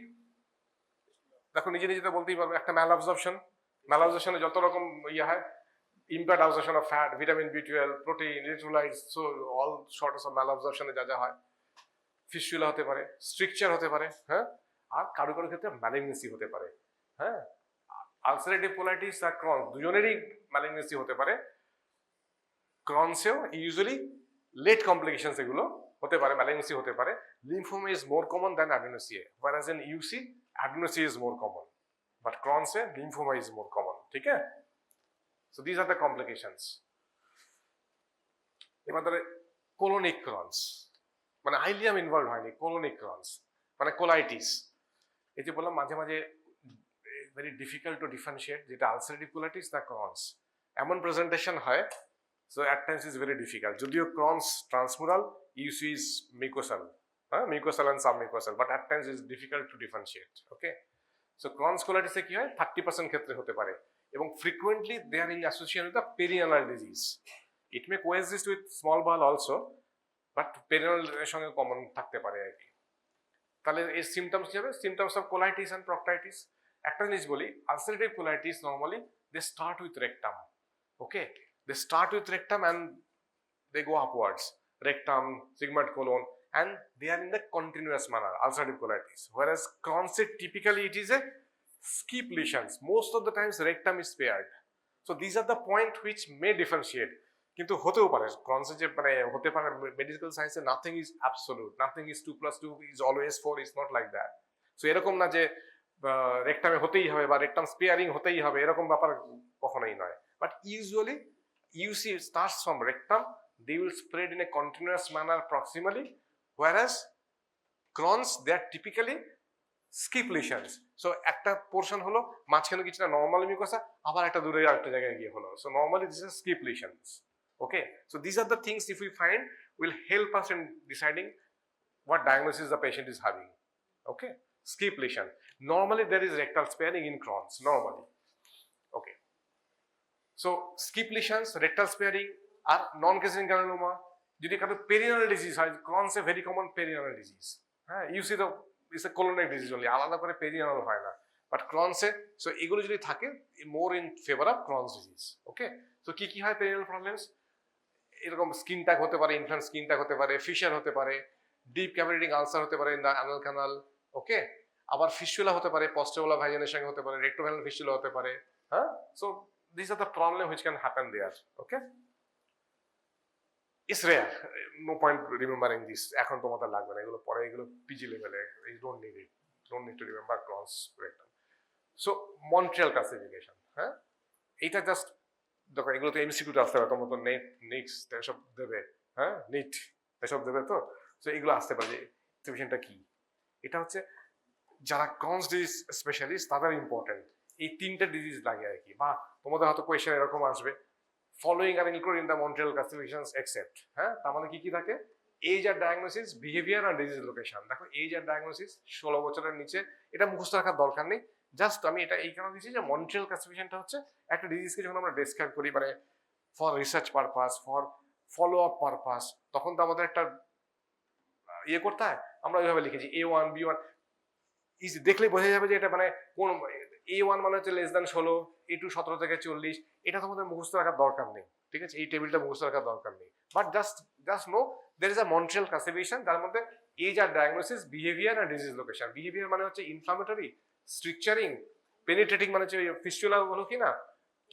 দেখো, নিজে নিজে বলতেই পারবে। একটা ম্যালঅবজর্পশনে যত রকম ইয়ে হয়, impact absorption of fat, vitamin বি12, protein, electrolytes, so all sorts of ম্যালঅবজর্পশনে যা যা হয়, ফিস্টুলা হতে পারে, স্ট্রিকচার হতে পারে। হ্যাঁ, আর কারো কারো ক্ষেত্রে ম্যালিগনেন্সি হতে পারে। হ্যাঁ, আলসারেটিভ কোলাইটিস আর ক্রনস দুজনেরই ম্যালিগনেন্সি হতে পারে। ক্রনসেও ইউজুয়ালি লেট কমপ্লিকেশনস এগুলো হতে পারে, ম্যালিগনেন্সি হতে পারে। Lymphoma is more common than adenosia, whereas in UC adenosia is more common, but Crohn's से lymphoma is more common. ठीक है, so these are the complications. এবার ধরে কোলোনিক ক্রনস, মানে আইলিয়াম ইনভলভ হয়নি, কোলোনিক ক্রনস মানে কোলাইটিস। এই যে বললাম মাঝে মাঝে ভেরি ডিফিকাল্ট টু ডিফারেন্সিয়েট যেটা আলসারেটিভ কোলাইটিস না ক্রনস, এমন প্রেজেন্টেশন হয়। So at times is very difficult, যদিও Crohn's transmural, UC is mucosal, mucosal and submucosal, but at times it's difficult to differentiate. Okay, so Crohn's colitis কি হয় 30% ক্ষেত্রে হতে পারে, এবং frequently they are in association with the perianal disease. It may coexist with small bowel also, but perianal এর সঙ্গে common থাকতে পারে আর কি। তাহলে এর সিমটমস কি হবে? Symptoms of colitis and proctitis. একটা জিনিস বলি, ulcerative colitis normally they start with rectum. Okay, they start with rectum and they go upwards, rectum, sigmoid colon, and they are in the continuous manner, ulcerative colitis. Whereas Crohn's typically it is a skip lesions. Most of the times rectum is spared. So these are the point which may differentiate. কিন্তু হতেও পারে Crohn's যে মানে হতে পারে, medical সায়েন্সে nothing is absolute, nothing is 2 + 2 is always 4, is not like that. So এরকম না যে রেকটামে হতেই হবে বা রেকটাম স্পেয়ারিং হতেই হবে, এরকম ব্যাপার কখনোই নয়। But usually UC starts from rectum, they will spread in a continuous manner proximally, whereas Crohn's they are typically skip lesions. So একটা পোরশন হলো মাঝখানে কিছুটা নরমাল মিউকোসা, আবার একটা দূরে আরেকটা জায়গায় গিয়ে হলো। So normally this is skip lesions. Okay, so these are the things if we find will help us in deciding what diagnosis the patient is having. Okay, skip lesion. Normally there is rectal sparing in Crohn's normally. Okay, so skip lesions, rectal sparing R non casing granuloma. যদি কারো perennial disease হয়, Crohn's a very common perennial disease. হ্যাঁ, ইউসি তো it's a কোলোনিক disease only, আলাদা করে perennial হয় না, but ক্রনসে so এগুলো যদি থাকে more in favour of Crohn's disease. Okay, so কি কি হয় পেরিনাল প্রবলেমস? এরকম স্কিন ট্যাগ হতে পারে, ইনফ্লান্ট স্কিন ট্যাগ হতে পারে, ফিশার হতে পারে, ডিপ ক্যাভিটেটিং আলসার হতে পারে ইন দ্য অ্যানাল ক্যানাল। ওকে, আবার ফিস্টুলা হতে পারে, পস্টেবুলার ভাইজানের সঙ্গে হতে পারে, রেক্টোভেনাল ফিস্টুলা হতে পারে। হ্যাঁ, so these are the problem which can happen there. Okay, it's rare, no point remembering this, এখন তোমাদের লাগবে না এগুলো, পরে এগুলো পিজি লেভেলে, you don't need it, don't need to remember Crohn's rectum. So Montreal classification, হ্যাঁ, এটা জাস্ট দেখো এগুলো তো এমসিকিউতে আসতে পারে, তোমার তো নেট নিক্স এসব দেবে, হ্যাঁ নিট এসব দেবে, তো সো এগুলো আসতে পারে। ক্লাসিফিকেশনটা কি? এটা হচ্ছে যারা Crohn's ডিজিজ স্পেশালিস্ট তাদের ইম্পর্টেন্ট এই তিনটা ডিজিজ লাগে আর কি, বা তোমাদের হয়তো কোয়েশ্চেন এরকম আসবে, following R include in the Montreal classifications except. হ্যাঁ, তার মানে কি কি থাকে? এজ আর ডায়াগনোসিস, বিহেভিয়ার আর ডিজিজ লোকেশন। দেখো এজ আর ডায়াগনোসিস 16 বছরের নিচে, এটা মুখস্থ রাখার দরকার নেই, জাস্ট আমি এটা এই কারণে দিচ্ছি যে মন্ট্রিয়াল ক্লাসিফিকেশনটা হচ্ছে একটা ডিজিজকে যখন আমরা ডেসক্রাইব করি, মানে for research purpose, for follow up purpose, তখন তো আমাদের একটা ইয়ে করতে হয়, আমরা ওইভাবে লিখেছি A1 B1, ইজি দেখলেই বোঝা যাবে যে এটা মানে কোন A1 মানে হচ্ছে লেস দ্যান 16, A2 17 থেকে 40, এটা তোমাদের মুখস্থ রাখার দরকার নেই, ঠিক আছে? এই টেবিলটা মুখস্থ রাখার দরকার নেই, but just know there is a Montreal classification, যার মধ্যে এজ আর ডায়াগনোসিস, বিহেভিয়ার আর ডিজিজ লোকেশন। বিহেভিয়ার মানে হচ্ছে ইনফ্লামেটরি, স্ট্রিকচারিং, পেনিট্রেটিং মানে হচ্ছে ফিস্টুলা হলো কি না,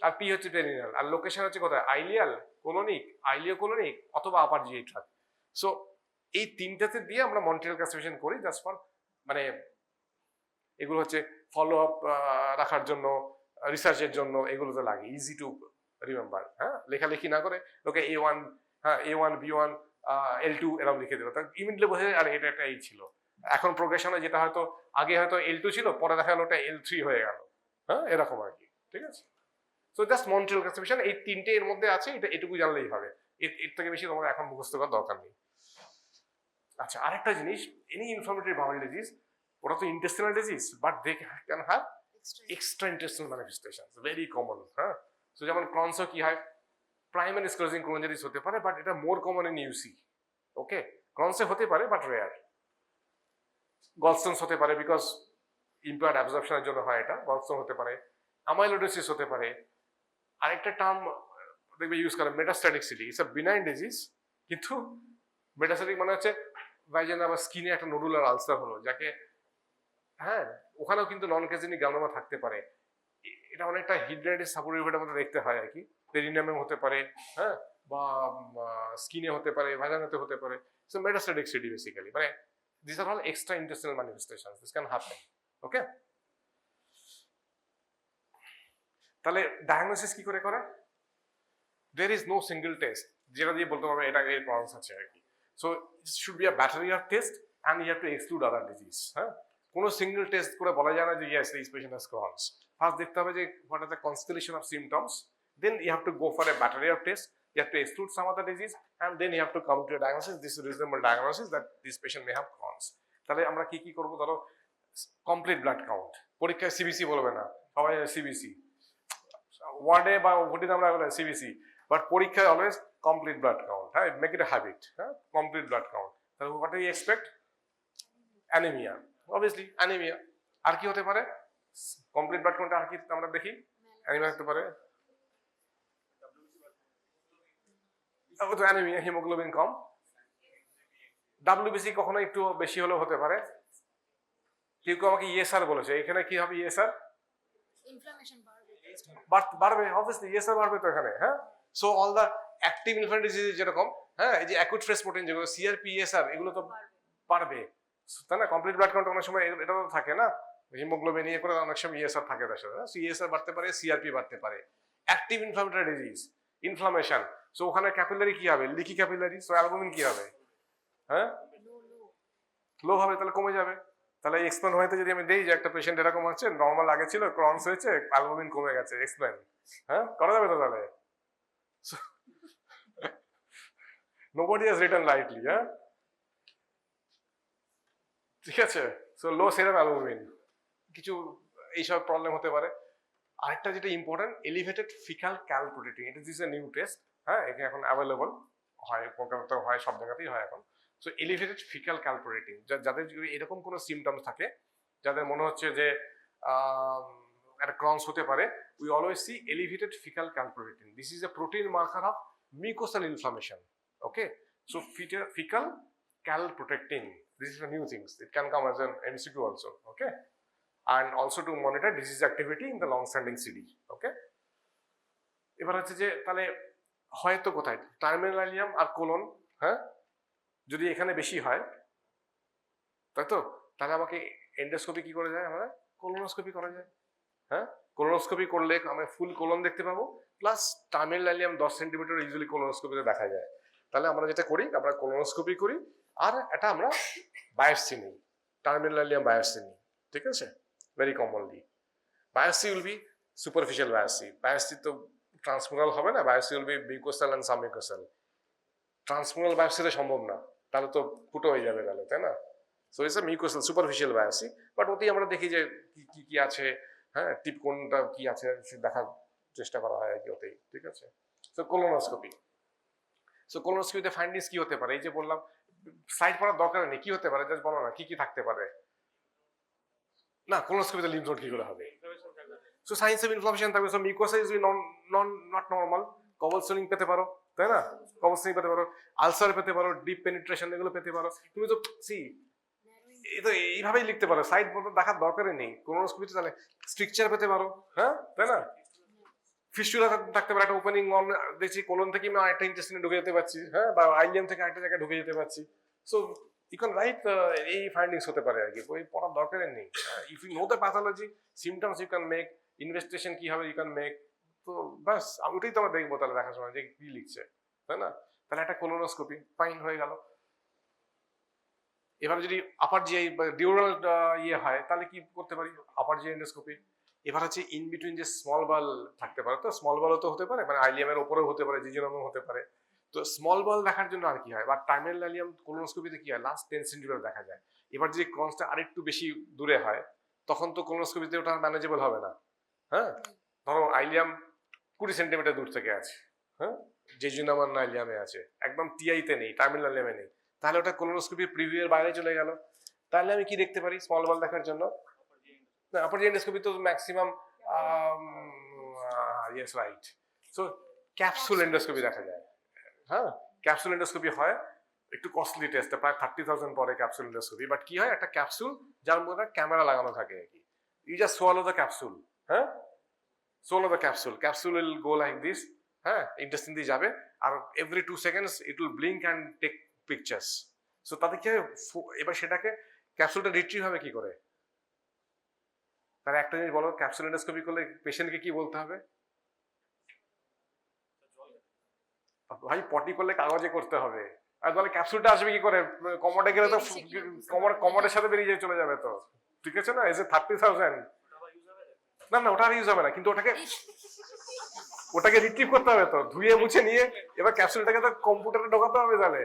আর পি হচ্ছে পেরিনাল, আর লোকেশন হচ্ছে কোথায়, আইলিয়াল কোলোনিক, আইলিও কোলোনিক অথবা আপার জিআই ট্র্যাক্ট। সো এই তিনটাতে দিয়ে আমরা মন্ট্রিয়াল ক্লাসিফিকেশন করি, জাস্ট ফর মানে এগুলো হচ্ছে ফলো আপ রাখার জন্য, রিসার্চের জন্য এগুলোতে লাগে, ইজি টু রিমেম্বার। হ্যাঁ, লেখালেখি না করে লোকে A1, হ্যাঁ A1 B1 L2 এরকম লিখে দিল, তার ইমিডিয়েটলি বোঝা যায় আর এটা একটা এই ছিল। এখন প্রোগ্রেশনে যেটা হয়তো আগে হয়তো L2 ছিল, পরে দেখা গেল ওটা L3 হয়ে গেল, হ্যাঁ এরকম আর কি, ঠিক আছে? সো জাস্ট মন্ট্রিয়াল ক্লাসিফিকেশন এই তিনটে এর মধ্যে আছে, এটা এটুকু জানলেই হবে, এর থেকে বেশি তোমার এখন মুখস্থ করার দরকার নেই। আচ্ছা, আরেকটা জিনিস, এনি ইনফ্লামেটরি বাউল ডিজিজ, ওটা তো intestinal disease, but they can have extra intestinal manifestations, very common. হ্যাঁ, সো যেমন ক্রনসও কি হয়, প্রাইমারি স্ক্লেরোজিং কোলোনজাইটিস হতে পারে, বাট এটা মোর কমন ইন ইউসি। ওকে, ক্রনসে হতে পারে বাট রেয়ার। গলস্টোনস হতে পারে, বিকজ ইম্পেয়ার্ড অ্যাবজর্পশনের জন্য হয়, এটা গলস্টোন হতে পারে, অ্যামাইলোইডোসিস হতে পারে। আরেকটা টার্ম দেখবে ইউজ করে, metastatic city, it's a benign disease, কিন্তু মেটাস্ট্যাটিক মানে হচ্ছে ভাইজানা বা স্কিনে একটা নোডুলার আলসার হলো, যাকে হ্যাঁ, ওখানেও কিন্তু নন ক্যাজিনিক গ্রানোমা থাকতে পারে। এটা অনেকটা হিড্রাইটিস সাবুরিভেটের মধ্যে দেখতে হয় আর কি। পেরিনিয়ামে হতে পারে, হ্যাঁ, বা স্কিনে হতে পারে, ভাজানাতে হতে পারে। সো মেটাস্টেটিক সিডি বেসিক্যালি, মানে this are all extra intestinal manifestations, this can happen. Okay, তাহলে ডায়াগনোসিস কি করে করে? there is no single test যেটা দিয়ে বলতে পারবে এটা এর ক্রনস আছে আর কি। So it should be a battery of test and you have to exclude other disease। হ্যাঁ, কোনো সিঙ্গেল টেস্ট করে বলা যায় না যে yes this patient has Crohn's। First দেখতে হবে যে what are the constellation of symptoms, then you have to go for a battery of tests, you have to exclude some other disease and then you have to come to a diagnosis, this is reasonable diagnosis that this patient may have Crohn's। তাহলে আমরা কি কি করব? ধরো complete blood count, পরীক্ষায় CBC বলবে না, সবাই সিবিসি, ওয়ার্ডে বা ওটিতে আমরা সিবিসি, বাট পরীক্ষায় অলওয়েজ কমপ্লিট ব্লাড কাউন্ট। হ্যাঁ, মেক ইট এ হ্যাবিট। হ্যাঁ, কমপ্লিট ব্লাড কাউন্ট। তাহলে what do you expect? Anaemia, obviously anaemia. আর কি হতে পারে কমপ্লিট ব্লাড কাউন্টে? আর কি আমরা দেখি? অ্যানিমিয়া হতে পারে, অ্যানিমিয়া, হিমোগ্লোবিন কম। ডাব্লিউবিসি কখনো একটু বেশি হলেও হতে পারে। কেউ কেউ আমাকে ইএসআর বলেছে, এখানে কি হবে ইএসআর? ইনফ্লামেশন বাড়বে, অবভিয়াসলি ইএসআর বাড়বে তো এখানে। হ্যাঁ, so all the active inflammatory disease যেরকম, হ্যাঁ, এই যে অ্যাকুট স্ট্রেস প্রোটিন যেগুলো সিআরপি, ইএসআর, এগুলো তো বাড়বে, তাই না? কমপ্লিট ব্লাড কাউন্ট অনেক সময় এটা তো থাকে না, হিমোগ্লোবিন ইয়ে করে অনেক সময় ইএসআর থাকে তার সাথে। ইএসআর বাড়তে পারে, সিআরপি বাড়তে পারে। Active inflammatory disease, inflammation, so ওখানে ক্যাপিলারি কি হবে? লিকি ক্যাপিলারি, সো অ্যালবুমিন কি হবে? হ্যাঁ, লো হবে, তাহলে কমে যাবে। তাহলে এক্সপ্লেন হয়তো যদি আমি দেই যে একটা পেশেন্ট এরকম হচ্ছে, নর্মাল আগে ছিল, ক্রনস হয়েছে, অ্যালবুমিন কমে গেছে, এক্সপ্লেন, হ্যাঁ, করা যাবে তো তাহলে? nobody has written rightly, হ্যাঁ, ঠিক আছে। সো লো সেরাম অ্যালবুমিন, কিছু এইসব প্রবলেম হতে পারে। আরেকটা যেটা ইম্পর্টেন্ট, এলিভেটেড ফিকাল ক্যালপ্রোটিন, এটা দিস এ নিউ টেস্ট। হ্যাঁ, এটা এখন অ্যাভেলেবল হয়, কলকাতাতে হয়, সব জায়গাতেই হয় এখন। সো এলিভেটেড ফিকাল ক্যালপ্রোটিন, যাদের যদি এরকম কোনো সিমটমস থাকে, যাদের মনে হচ্ছে যে একটা ক্রনস হতে পারে, we always see elevated faecal calprotectin. This is a protein marker of mucosal inflammation. Okay, so faecal calprotectin, this is a new things, it can come as an MCQ also. Okay, and also to monitor disease activity in the long standing CD. Okay, এবার হচ্ছে যে তাহলে হয়তো কোথায় টার্মিনালিয়াম আর colon, হ্যাঁ, যদি এখানে বেশি হয়, তাই তো, তাহলে আমাকে এন্ডোস্কোপি কি করে যায়? আমরা কোলোনোস্কোপি করা যায়। হ্যাঁ, কোলোনোস্কোপি করলে আমি ফুল কোলন দেখতে পাবো, প্লাস টার্মিনালিয়াম 10 সেন্টিমিটার ইউজুয়ালি কোলোনোস্কোপিতে দেখা যায়। তাহলে আমরা যেটা করি, আমরা কোলোনোস্কোপি করি, আর এটা আমরা বায়োপসি নিই, টার্মিনালিয়াম বায়োপসি নিই, ঠিক আছে, very commonly. Biopsy will be superficial biopsy, biopsy তো ট্রান্সমুরাল হবে না, biopsy will be mucosal and submucosal. Transmural বায়োপসিতে সম্ভব না, তাহলে তো ফুটো হয়ে যাবে তাহলে, তাই না? So it's A mucosal superficial biopsy, but ওতেই আমরা দেখি যে কি কি আছে, হ্যাঁ, টিপ কোনটা কি আছে সে দেখার চেষ্টা করা হয় আর কি ওতেই, ঠিক আছে। সো কোলোনোস্কোপি, সো কোলোনোস্কোপিতে ফাইন্ডিংস কি হতে পারে? এই যে বললাম, স্লাইড পড়ার দরকার নেই, কি হতে পারে জাস্ট বলো না, কি কি থাকতে পারে? না, কোলোনোস্কোপিতে লিম্ফ নোড কি করে হবে? সো সাইন্স অফ ইনফ্লামেশন থাকবে, so mucosa is not normal, cobblestoning পেতে পারো, তাই না? কবলস্টোনিং পেতে পারো, আলসার পেতে পারো, ডিপ পেনিট্রেশন এগুলো পেতে পারো। তুমি তো সি এই তো এইভাবেই লিখতে পারো, সাইড পর্যন্ত দেখার দরকারই নেই। কোলোনোস্কোপিতে তাহলে স্ট্রিকচার পেতে পারো, হ্যাঁ, তাই না? ফিস্টুলা থাকতে পারে, একটা ওপেনিং দেখছি, কোলন থেকে আমি আরেকটা ইন্টেস্টিনে ঢুকে যেতে পারছি, হ্যাঁ, বা আইলিয়াম থেকে আরেকটা জায়গায় ঢুকে যেতে পারছি। সো ইউ ক্যান রাইট, এই ফাইন্ডিংস হতে পারে আর কি, ওই পড়ার দরকারই নেই। If you know the pathology, symptoms you can make, investigation কি হবে ইউ ক্যান মেক, তো ব্যাস ওটাই তো আমরা দেখবো তাহলে দেখার সময় যে কি লিখছে, তাই না? তাহলে একটা কোলোনোস্কোপি ফাইন হয়ে গেল। এবার যদি আপার জিআই বা ডিউরাল ইয়ে হয়, তাহলে কি করতে পারি? আপার জিআই এন্ডোস্কোপি। এবার হচ্ছে ইন বিটুইন যে স্মল বল থাকতে পারে, তো স্মল বলও তো হতে পারে, মানে আইলিয়ামের উপরেও হতে পারে, জিজিনোমও হতে পারে। তো স্মল বল দেখার জন্য আর কি হয়, বা টার্মিনালিয়াম কোলোনোস্কোপিতে কি হয়, লাস্ট 10 সেন্টিমিটার দেখা যায়। এবার যদি ক্রনসটা আরেকটু বেশি দূরে হয়, তখন তো কোলোনোস্কোপিতে ওটা ম্যানেজেবল হবে না। হ্যাঁ, ধরো আইলিয়াম 20 সেন্টিমিটার দূর থেকে আছে, হ্যাঁ, জেজুনাম আইলিয়ামে আছে, একদম টিআইতে নেই, টার্মিনালিয়ামে নেই, তাহলে ওটা কোলোনোস্কোপি প্রিভিউয়ের বাইরে চলে গেল। তাহলে আমি কি দেখতে পারি স্মল বল দেখার জন্য? না, আপার জিআই এন্ডোস্কোপি তো maximum, yes right, so capsule endoscopy দেখা যায়। হ্যাঁ, ক্যাপসুল এন্ডোস্কোপি হয়, একটু কস্টলি টেস্ট, প্রায় 30,000 পরে ক্যাপসুল এন্ডোস্কোপি। বাট কি হয়, একটা ক্যাপসুল যার মধ্যে ক্যামেরা লাগানো থাকে আর কি। You just swallow the capsule, হ্যাঁ, swallow the capsule, capsule will go like this, হ্যাঁ, ইন্টেস্টিন দিয়ে যাবে, আর every 2 seconds it will blink and take pictures. So তাতে কি হয়, এবার সেটাকে ক্যাপসুলটা রিট্রিভ হবে কি করে? তাহলে একটা জিনিস বলো, ক্যাপসুল এন্ডোস্কোপি করলে পেশেন্টকে কি বলতে হবে? ভাই পটি করলে কাগজে করতে হবে, আর তাহলে ক্যাপসুলটা আসবে কি করে? কমোডে গেলে তো কমোডের সাথে বেরিয়ে চলে যাবে তো, ঠিক আছে না? এসে 30,000, না না ওটা আর ইউজ হবে না, কিন্তু ওটাকে রিট্রিভ করতে হবে তো, ধুয়ে মুছে নিয়ে এবার ক্যাপসুলটাকে তো কম্পিউটারে ঢোকাতে হবে, তাহলে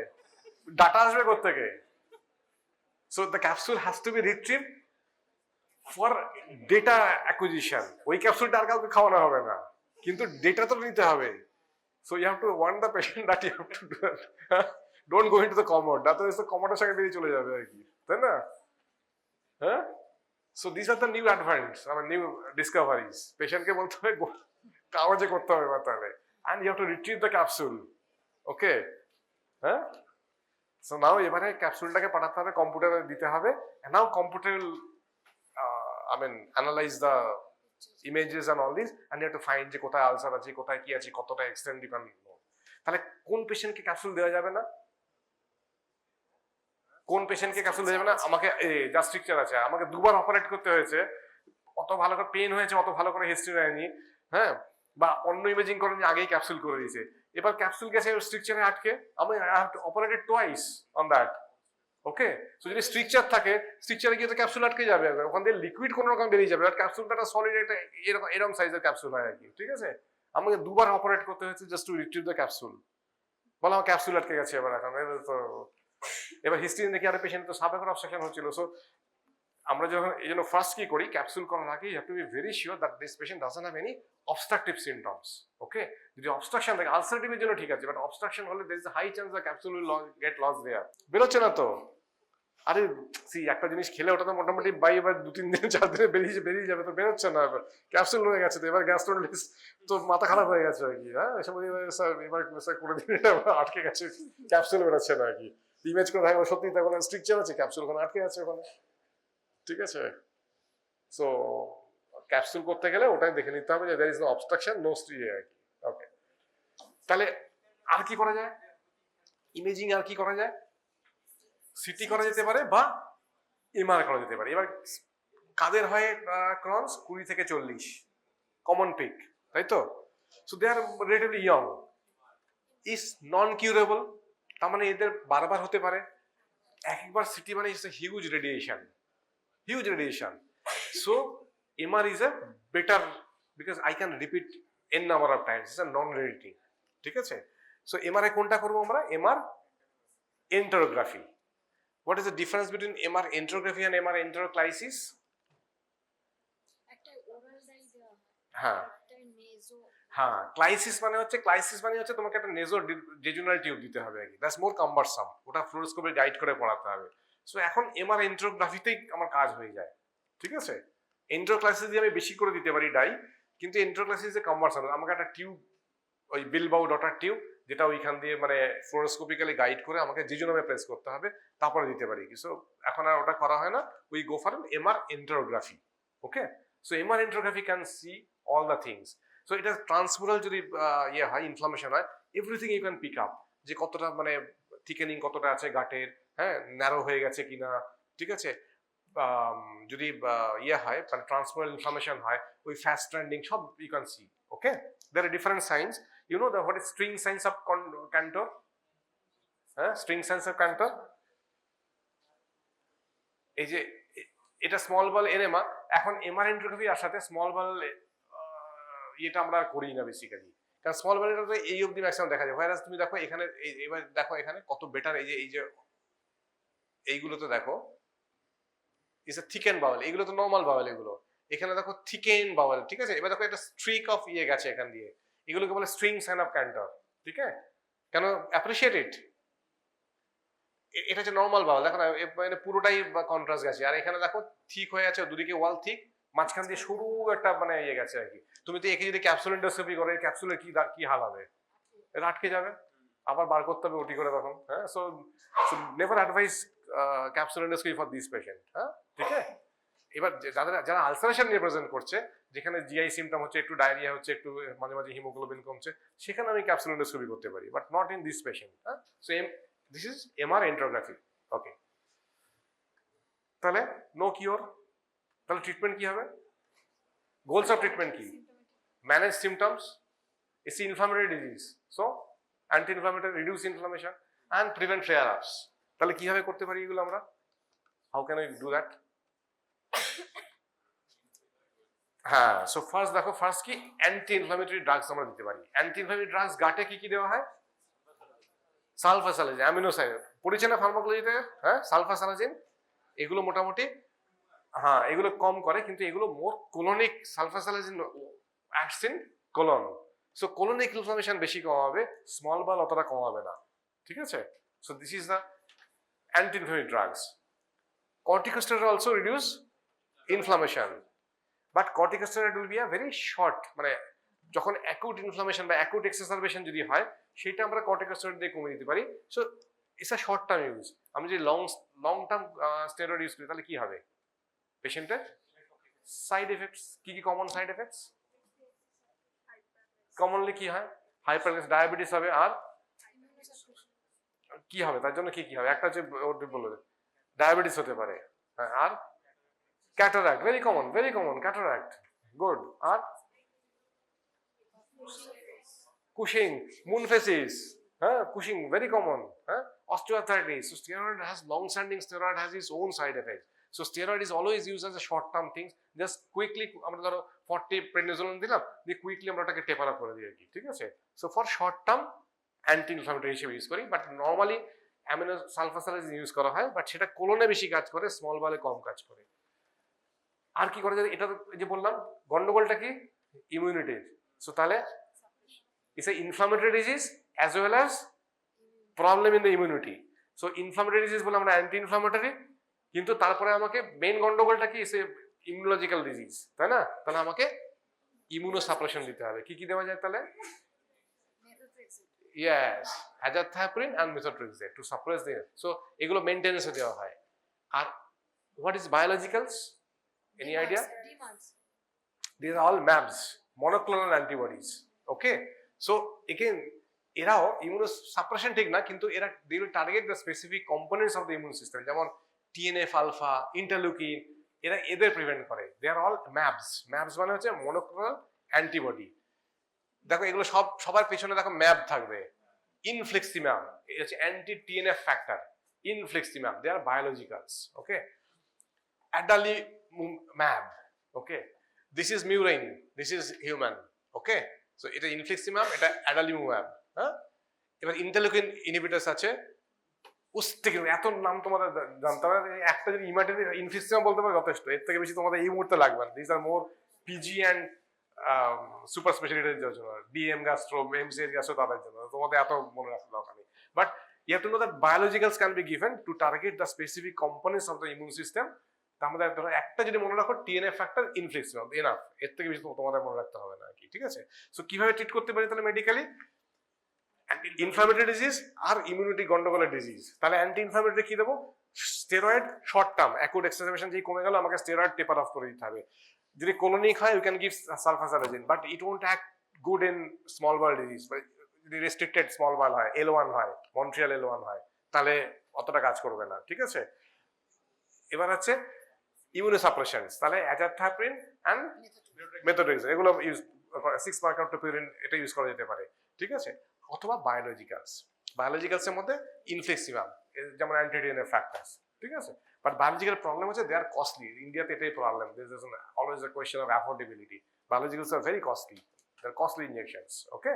ডাটা আসবে কোত্থেকে? So the capsule has to be retrieve for data acquisition. ওই ক্যাপসুলটা আর কাউকে খাওয়ানো হবে না, কিন্তু ডেটা তো নিতে হবে। So you have to warn the patient that you have to do it. Don't go into the commode. That is the commode সঙ্গে বেরিয়ে চলে যাবে আর কি, তাই না? হ্যাঁ, so these are the new advances, I mean new discoveries. পেশেন্টকে বলতে হবে কাগজে করতে হবে বা তাহলে, and you have to retrieve the capsule. Okay, হ্যাঁ, so now এবারে ক্যাপসুলটাকে পাঠাতে হবে, কম্পিউটারে দিতে হবে, and now computer will I mean analyze the images and all this, and you have to find যে কোথায় আলসার আছে, কোথায় কি আছে, কতটা এক্সটেন্ড ইউ ক্যান নো। তাহলে কোন পেশেন্টকে ক্যাপসুল দেওয়া যাবে না? কোন পেশেন্টকে ক্যাপসুল দেওয়া যাবে না? আমাকে যা স্ট্রিকচার আছে, আমাকে দুবার অপারেট করতে হয়েছে, অত ভালো করে পেন হয়েছে, অত ভালো করে হিস্ট্রি নেয়নি, হ্যাঁ, বা অন্য ইমেজিং করেনি, আগেই ক্যাপসুল করে দিয়েছে, এবার ক্যাপসুল গেছে স্ট্রিকচারে আটকে, আমি I have to operated twice on that. Okay, so যদি স্ট্রিকচার থাকে, স্ট্রিকচারে গিয়ে তো ক্যাপসুল আটকে যাবে, ওখান থেকে লিকুইড কোনো রকম বেরিয়ে যাবে, আর ক্যাপসুলটা একটা সলিড একটা এরকম সাইজের ক্যাপসুল হয় আর কি, ঠিক আছে? আমাকে দুবার অপারেট করতে হয়েছে just to retrieve the capsule. বলো আমার ক্যাপসুল আটকে গেছে, এবার এখন তো এবার হিস্ট্রি দেখি আর পেশেন্ট তো সাবেকের অবস্ট্রাকশন হচ্ছিল। সো আমরা যখন এই জন্য ফার্স্ট কি করি, ক্যাপসুল করার আগে you have to be very sure that this patient doesn't have any obstructive symptoms. Okay, যদি অবস্ট্রাকশন থাকে, আলসারেটিভের জন্য ঠিক আছে, বাট অবস্ট্রাকশন হলে there is a high chance the capsule will get loss there. বেরোচ্ছে না তো, আরে সি একটা জিনিস খেলে ওটা তো মোটামুটি বাই এবার 2-3 দিন 4 দিনে বেরিয়ে যাবে, তো বেরোচ্ছে না, ক্যাপসুল হয়ে গেছে, তো এবার গ্যাস্ট্রোলিস তো মাথা খারাপ হয়ে গেছে আর কি। হ্যাঁ, এসব স্যার এবার স্যার করে দিন, আটকে গেছে, ক্যাপসুল বেরোচ্ছে না আর কি, ইমেজ করে থাকবে সত্যি তখন স্ট্রিকচার আছে, ক্যাপসুল ওখানে আটকে আছে ওখানে, ঠিক আছে? সো ক্যাপসুল করতে গেলে ওটাই দেখে নিতে হবে যে there is no obstruction, no স্ট্রি আর কি। ওকে, তাহলে আর কি করা যায়? ইমেজিং আর কি করা যায়? সিটি করা যেতে পারে বা এমআর করা যেতে পারে। এবার কাদের হয় ক্রনস? 20 থেকে 40, কমন পিক, তাই তো? So they are relatively young, is non curable, তার মানে এদের বারবার হতে পারে। একবার সিটি মানে is a huge radiation, huge radiation. So MR is a better because I can repeat n number of times, is a non radiating, ঠিক আছে? সো এমআরআই কোনটা করবো আমরা? MR enterography. What is the difference between MR enterography and MR enteroclysis? হ্যাঁ হ্যাঁ, ক্লাইসিস মানে হচ্ছে তোমাকে একটা নেজো জেজুনাল টিউব দিতে হবে আর কি, দ্যাটস মোর কাম্বারসাম, ওটা ফ্লোরোস্কোপে গাইড করে পড়াতে হবে। সো এখন এমআর এন্টারোগ্রাফিতেই আমার কাজ হয়ে যায়, ঠিক আছে? এন্টারোক্লাইসিস দিয়ে আমি বেশি করে দিতে পারি ডাই, কিন্তু এন্টারোক্লাইসিসে কাম্বারসাম, আমাকে একটা টিউব, ওই বিলবাউ ডটার টিউব, যেটা ওইখান দিয়ে মানে ফ্লোরোস্কোপিক্যালি গাইড করে আমাকে জিজোনামে প্রেস করতে হবে, তারপরে দিতে পারি। সো এখন আর ওটা করা হয় না, we go for MR enterography. Okay, so MR enterography can see all the things. So এটা ট্রান্সমুরাল যদি ইয়ে হয়, ইনফ্লামেশন হয়, everything you can pick up, যে কতটা মানে থিকেনিং কতটা আছে গাটের, হ্যাঁ, ন্যারো হয়ে গেছে কিনা, ঠিক আছে? যদি ইয়ে হয় মানে ট্রান্সমুরাল ইনফ্লামেশন হয়, ওই ফাস্ট ট্রেন্ডিং সব you can see. Okay, there are different signs. You know what is string signs of Cantor? String signs of Cantor. এই যে এটা স্মল বল এনেমা, এখন এমআর এন্টারোগ্রাফি আর সাথে স্মল বল এটা আমরা করি না বেসিক্যালি, কারণ স্মল বল এটা এই অবধি ম্যাক্সিমাম দেখা যায়। ভাইরাস তুমি দেখো এখানে, এবার দেখো এখানে কত বেটার, এই যে এইগুলোতে দেখো ইজ এ থিকেন বাউল, এগুলো তো নর্মাল বাউল, এগুলো এখানে দেখো থিকেন বাউল, ঠিক আছে? এবার দেখো একটা স্ট্রিক অফ ইয়ে গেছে এখান দিয়ে, এগুলোকে বলে স্ট্রিং সাইন অফ ক্যান্টর, ঠিক আছে? কেন অ্যাপ্রিশিয়েট ইট, এটা হচ্ছে নর্মাল বাউল, দেখো না মানে পুরোটাই কন্ট্রাস্ট গেছে, আর এখানে দেখো ঠিক হয়ে আছে, দুদিকে ওয়াল ঠিক, মাঝখান দিয়ে সরু একটা মানে ইয়ে গেছে আর কি। তুমি তো একে যদি ক্যাপসুল এন্ডোস্কোপি করো, ক্যাপসুলের কি হাল হবে? এটা আটকে যাবে, আবার বার করতে হবে ওটি করে তখন। হ্যাঁ, so never advice capsule endoscopy for this patient. হ্যাঁ, ঠিক আছে। এবার যারা আলসারেশন নিয়ে প্রেজেন্ট করছে, যেখানে জিআই সিমটম হচ্ছে, একটু ডায়রিয়া হচ্ছে, একটু মাঝে মাঝে হিমোগ্লোবিন কমছে, সেখানে আমি ক্যাপসুল এন্ডোস্কোপি করতে পারি, but not in this patient. হ্যাঁ, সো দিস ইজ এমআর এন্ট্রোগ্রাফি। ওকে, তাহলে নো কিওর, তাহলে ট্রিটমেন্ট কি হবে? গোলস অফ ট্রিটমেন্ট কি? Manage symptoms, it's inflammatory disease, so anti-inflammatory, reduce inflammation and prevent flare ups. তাহলে কিভাবে করতে পারি এগুলো আমরা? How can I do that? হ্যাঁ, সো ফার্স্ট দেখো, ফার্স্ট কি অ্যান্টি ইনফ্লামেটরি ড্রাগস আমরা দিতে পারি। অ্যান্টি ইনফ্লামেটরি ড্রাগস গাটে কি কি দেওয়া হয়? সালফাসালাজিন, অ্যামিনোসাইড, পড়েছে না ফার্মাকোলজিতে? হ্যাঁ, সালফাসালাজিন, এগুলো মোটামুটি, হ্যাঁ এগুলো কম করে, কিন্তু এগুলো more colonic, sulfasalazine acts in colon, so colonic inflammation বেশি কমাবে, স্মল বল অতটা কমাবে না, ঠিক আছে? So this is the anti inflammatory drugs. Corticosteroid also reduce inflammation, but corticosteroid will be a very short, মানে যখন অ্যাকুট ইনফ্লামেশন বা অ্যাকুট এক্সারবেশন যদি হয়, সেটা আমরা কর্টিকোস্টেরয়েড দিয়ে কমিয়ে দিতে পারি। So it's a short term use. আমি যদি লং টার্ম স্টেরয়েড ইউজ করি, তাহলে কি হবে পেশেন্টের? সাইড এফেক্টস কি কি? কমন সাইড এফেক্টস কমনলি কি হয়? হাইপারটেনশন, ডায়াবেটিস হবে, আর কি হবে তার জন্য? কি কি হবে? একটা হচ্ছে বললো ডায়াবেটিস হতে পারে, হ্যাঁ, আর cataract, very common cataract, good, আর কুশিং, মুন ফেসিস, হ্যাঁ, কুশিং ভেরি কমন, হ্যাঁ, osteoarthritis. So steroid has long-standing, steroid has its own side effects. So steroid is always used as a short-term thing. Just quickly আমরা ধরো 40 prednisolone দিলাম, দিয়ে quickly আমরা ওটাকে টেপার up করে দিই আর কি, ঠিক আছে? So for short term anti inflammatory হিসেবে ইউজ করি, but normally amino sulfasalazine use করা হয়, বাট সেটা কোলনে বেশি কাজ করে, স্মল বলে কম কাজ করে। আর কি করা যায়? এটা যে বললাম, গন্ডগোলটা কি? ইমিউনিটির। সো তাহলে it's an inflammatory disease as well as problem in the immunity. So inflammatory disease বলে আমরা অ্যান্টি ইনফ্লামেটরি, কিন্তু তারপরে আমাকে মেইন গন্ডগোলটা কি? ইটস ইমিউনোলজিক্যাল ডিজিজ, তাই না? তাহলে আমাকে ইমিউনো সাপ্রেশন দিতে হবে। কি কি দেওয়া যায় তাহলে? Yes, azathioprine and methotrexate to suppress the, so এগুলো মেইনটেনেন্সে দেওয়া হয়। আর what is biologicals? Any idea? These are all MABs, monoclonal antibodies. Okay, so again এরাও ইমিউনো সাপ্রেশন ঠিক না, কিন্তু এরা they will target the specific components of the immune system, যেমন টিএনএফ আলফা, ইন্টারলিউকিন, এদের প্রিভেন্ট করে। They R all ম্যাবস। ম্যাবস মানে হচ্ছে মনোক্লোনাল অ্যান্টিবডি। দেখো এগুলো সবার পেছনে দেখো ম্যাব থাকবে। ইনফ্লেক্সিম্যাব, এটা হচ্ছে anti TNF factor. Infliximab, they are biologicals. Okay, adalimumab, okay, this is murine, this is human. Okay, so এটা ইনফ্লেক্সিম্যাব, এটা অ্যাডালিম্যাব। হ্যাঁ, এবার ইন্টারলিউকিন ইনহিবিটরস আছে, উস্তেকিন, এত নাম তোমাদের জানতে হবে, একটা যদি ইনফ্লেক্সিম্যাব বলতে পারো যথেষ্ট, এর থেকে বেশি তোমাদের এই মুহূর্তে লাগবে না। This are more PG and super স্পেশালিটির জন্য, ডিএম গ্যাস্ট্রো, এমসিএস গ্যাস্ট্রো, তাদের জন্য তোমাদের এত মনে রাখার দরকার নেই। But you have to know that biologicals can be given to target the specific components of the immune system. তার মধ্যে ধরো একটা যদি মনে রাখো, টিএনএফ ফ্যাক্টর, ইনফ্লেক্সিম্যাব, এনাফ, এর থেকে বেশি তোমাদের মনে রাখতে হবে না আর কি, ঠিক আছে? সো কিভাবে ট্রিট করতে পারি তাহলে মেডিকেলি? ইনফ্লামেটরি ডিজিজ আর ইমিউনিটি গন্ডগোলের ডিজিজ, তাহলে অ্যান্টি ইনফ্লামেটরি কি দেবো? Steroid, short term acute exacerbation যেই কমে গেল, আমাকে স্টেরয়েড টেপার অফ করে দিতে হবে। যদি কোলোনিক হয়, you can give sulfasalazine, but it won't act good in small bowel disease. যদি রেস্ট্রিক্টেড স্মল বয়েল হয়, L1 হয়, মন্ট্রিয়াল L1 হয়, তাহলে অতটা কাজ করবে না, ঠিক আছে? এবার হচ্ছে ইমিউনো সাপ্রেশনস, তাহলে অ্যাজাথ্রাইপ্রিন এন্ড মেথোট্রেক্সেট, এগুলো ইউজ 6-mercaptopurine, এটা ইউজ করা যেতে পারে, ঠিক আছে? অথবা বায়োলজিক্যালস এর মধ্যে ইনফ্লেক্সিম্যাব, যেমন অ্যান্টি-টিএনএফ ফ্যাক্টরস, ঠিক আছে? বাট বায়োলজিক্যাল প্রবলেম হচ্ছে দে আর কস্টলি। ইন্ডিয়াতে এটাই problem, this is always a question of affordability. Biologicals are very costly, they are costly injections. Okay,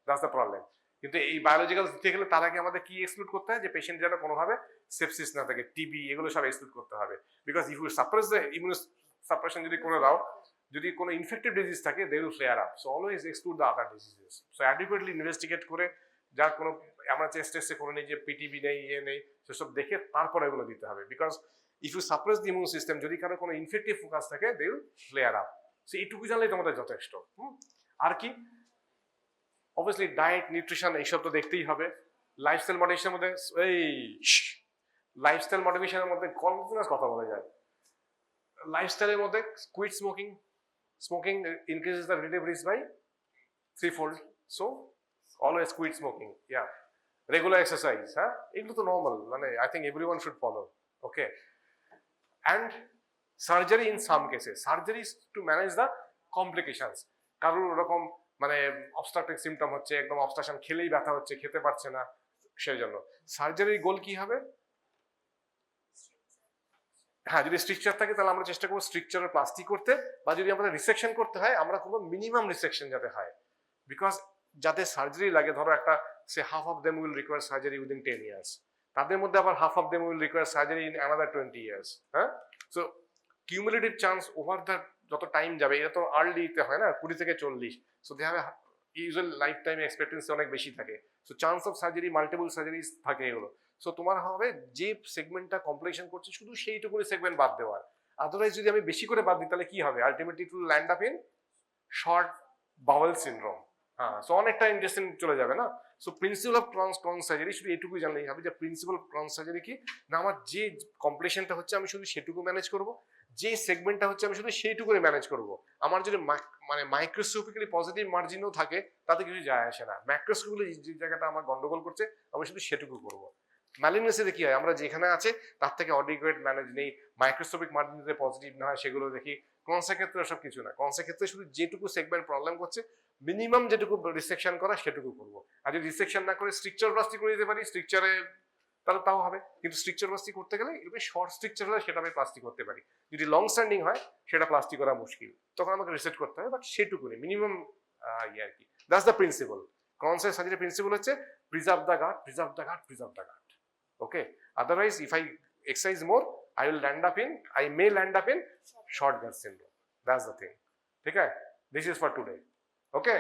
that's the problem. কিন্তু এই বায়োলজিক্যালস দিতে গেলে তার আগে আমাদের কি এক্সক্লুড করতে হয়? যে পেশেন্ট যেন কোনোভাবে সেপসিস না থাকে, টিবি, এগুলো সব এক্সক্লুড করতে হবে। Because if you suppress the immunosuppression যদি করে দাও, যদি কোনো ইনফেক্টিভ ডিজিজ থাকে, they will flare up. So always exclude the other diseases. So adequately investigate করে, যার কোনো আমরা টেস্টে করে নিই যে পিটিবি নেই, ইয়ে নেই, সেসব দেখে তারপরে এগুলো দিতে হবে। Because if you suppress the immune system, যদি কারো কোনো ইনফেক্টিভ ফোকাস থাকে, they will flare up. So এইটুকু জানলেই তোমাদের যথেষ্ট। আর কি? অবভিয়াসলি ডায়েট, নিউট্রিশন, এইসব তো দেখতেই হবে। লাইফস্টাইল মডিফিকেশনের মধ্যে এই লাইফস্টাইল মডিফিকেশনের মধ্যে কন্টিনিউয়াস কথা বলা যায়। লাইফস্টাইলের মধ্যে quit smoking, smoking increases the relative risk by 3-fold, so always quit smoking. Yeah, regular exercise, হ্যাঁ, এগুলো তো নর্মাল, মানে I think everyone should follow. Okay, and surgery in some cases, surgery to manage the complications. কারোর ওরকম মানে obstructive symptom হচ্ছে, একদম obstruction, খেলেই ব্যথা হচ্ছে, খেতে পারছে না, সেই জন্য সার্জারির গোল কি হবে? হ্যাঁ, যদি স্ট্রিকচার থাকে তাহলে আমরা চেষ্টা করবো স্ট্রিকচারের প্লাস্টিক করতে, বা যদি আমাদের রিসেকশন করতে হয় আমরা করবো মিনিমাম রিসেকশন যাতে হয়, বিকজ যাতে সার্জারি লাগে, ধরো একটা say half of them will require surgery within 10 years, তাদের মধ্যে আবার half of them will require surgery in another 20 years। হ্যাঁ, so cumulative chance over the যত টাইম যাবে, এটা তো আর্লিতে হয় না, 20 থেকে 40, so they have usual life time expectancy অনেক বেশি থাকে, so chance of surgery multiple surgeries থাকে এগুলো। সো তোমার হবে যে সেগমেন্টটা কমপ্লিকেশন করছে শুধু সেইটুকুনি সেগমেন্ট বাদ দেওয়ার, আদারওয়াইজ যদি আমি বেশি করে বাদ দিই তাহলে কি হবে? Ultimately it will land up in short bowel syndrome. হ্যাঁ, সো অনেকটা ইন্টারেস্টিং চলে যাবে না। সো প্রিন্সিপাল অফ ক্রন সার্জারি শুধু এটুকুই জানলেই হবে যে প্রিন্সিপাল ক্রন সার্জারি কি না, আমার যে কমপ্লিকেশনটা হচ্ছে আমি শুধু সেটুকু ম্যানেজ করব, যে সেগমেন্টটা হচ্ছে আমি শুধু সেইটুকুই ম্যানেজ করব। আমার যদি মানে মাইক্রোস্কোপিক্যালি পজিটিভ মার্জিনও থাকে তাতে কিছু যায় আসে না, ম্যাক্রোস্কোপিক্যালি যে জায়গাটা আমার গন্ডগোল করছে আমি শুধু সেটুকু করব। ম্যালিগনেন্সিতে কি হয়, আমরা যেখানে আছে তার থেকে অডিকুয়েট ম্যানেজ নেই, মাইক্রোস্কোপিক মার্জিন যদি পজিটিভ না হয় সেগুলো দেখি। ক্রনসের ক্ষেত্রে সব কিছু না, ক্রনসের ক্ষেত্রে শুধু যেটুকু সেগমেন্ট প্রবলেম করছে মিনিমাম যেটুকু রিসেকশন করা সেটুকু করবো। আর যদি রিসেকশন না করে স্ট্রিকচার প্লাস্টিক করে দিতে পারি স্ট্রিকচারে, তাহলে তাও হবে, কিন্তু স্ট্রিকচার প্লাস্টিক করতে গেলে এবার শর্ট স্ট্রিকচার হলে সেটা আমি প্লাস্টিক করতে পারি, যদি লং স্ট্যান্ডিং হয় সেটা প্লাস্টিক করা মুশকিল, তখন আমাকে রিসেট করতে হবে, বাট সেটুকু নেই মিনিমাম ইয়ে আর কি। That's the principle. ক্রনসের সার্জারি প্রিন্সিপাল হচ্ছে preserve the gut, preserve the gut, preserve the gut. Okay, otherwise if I exercise more I may land up in short gut syndrome. That's the thing. Okay, this is for today. Okay.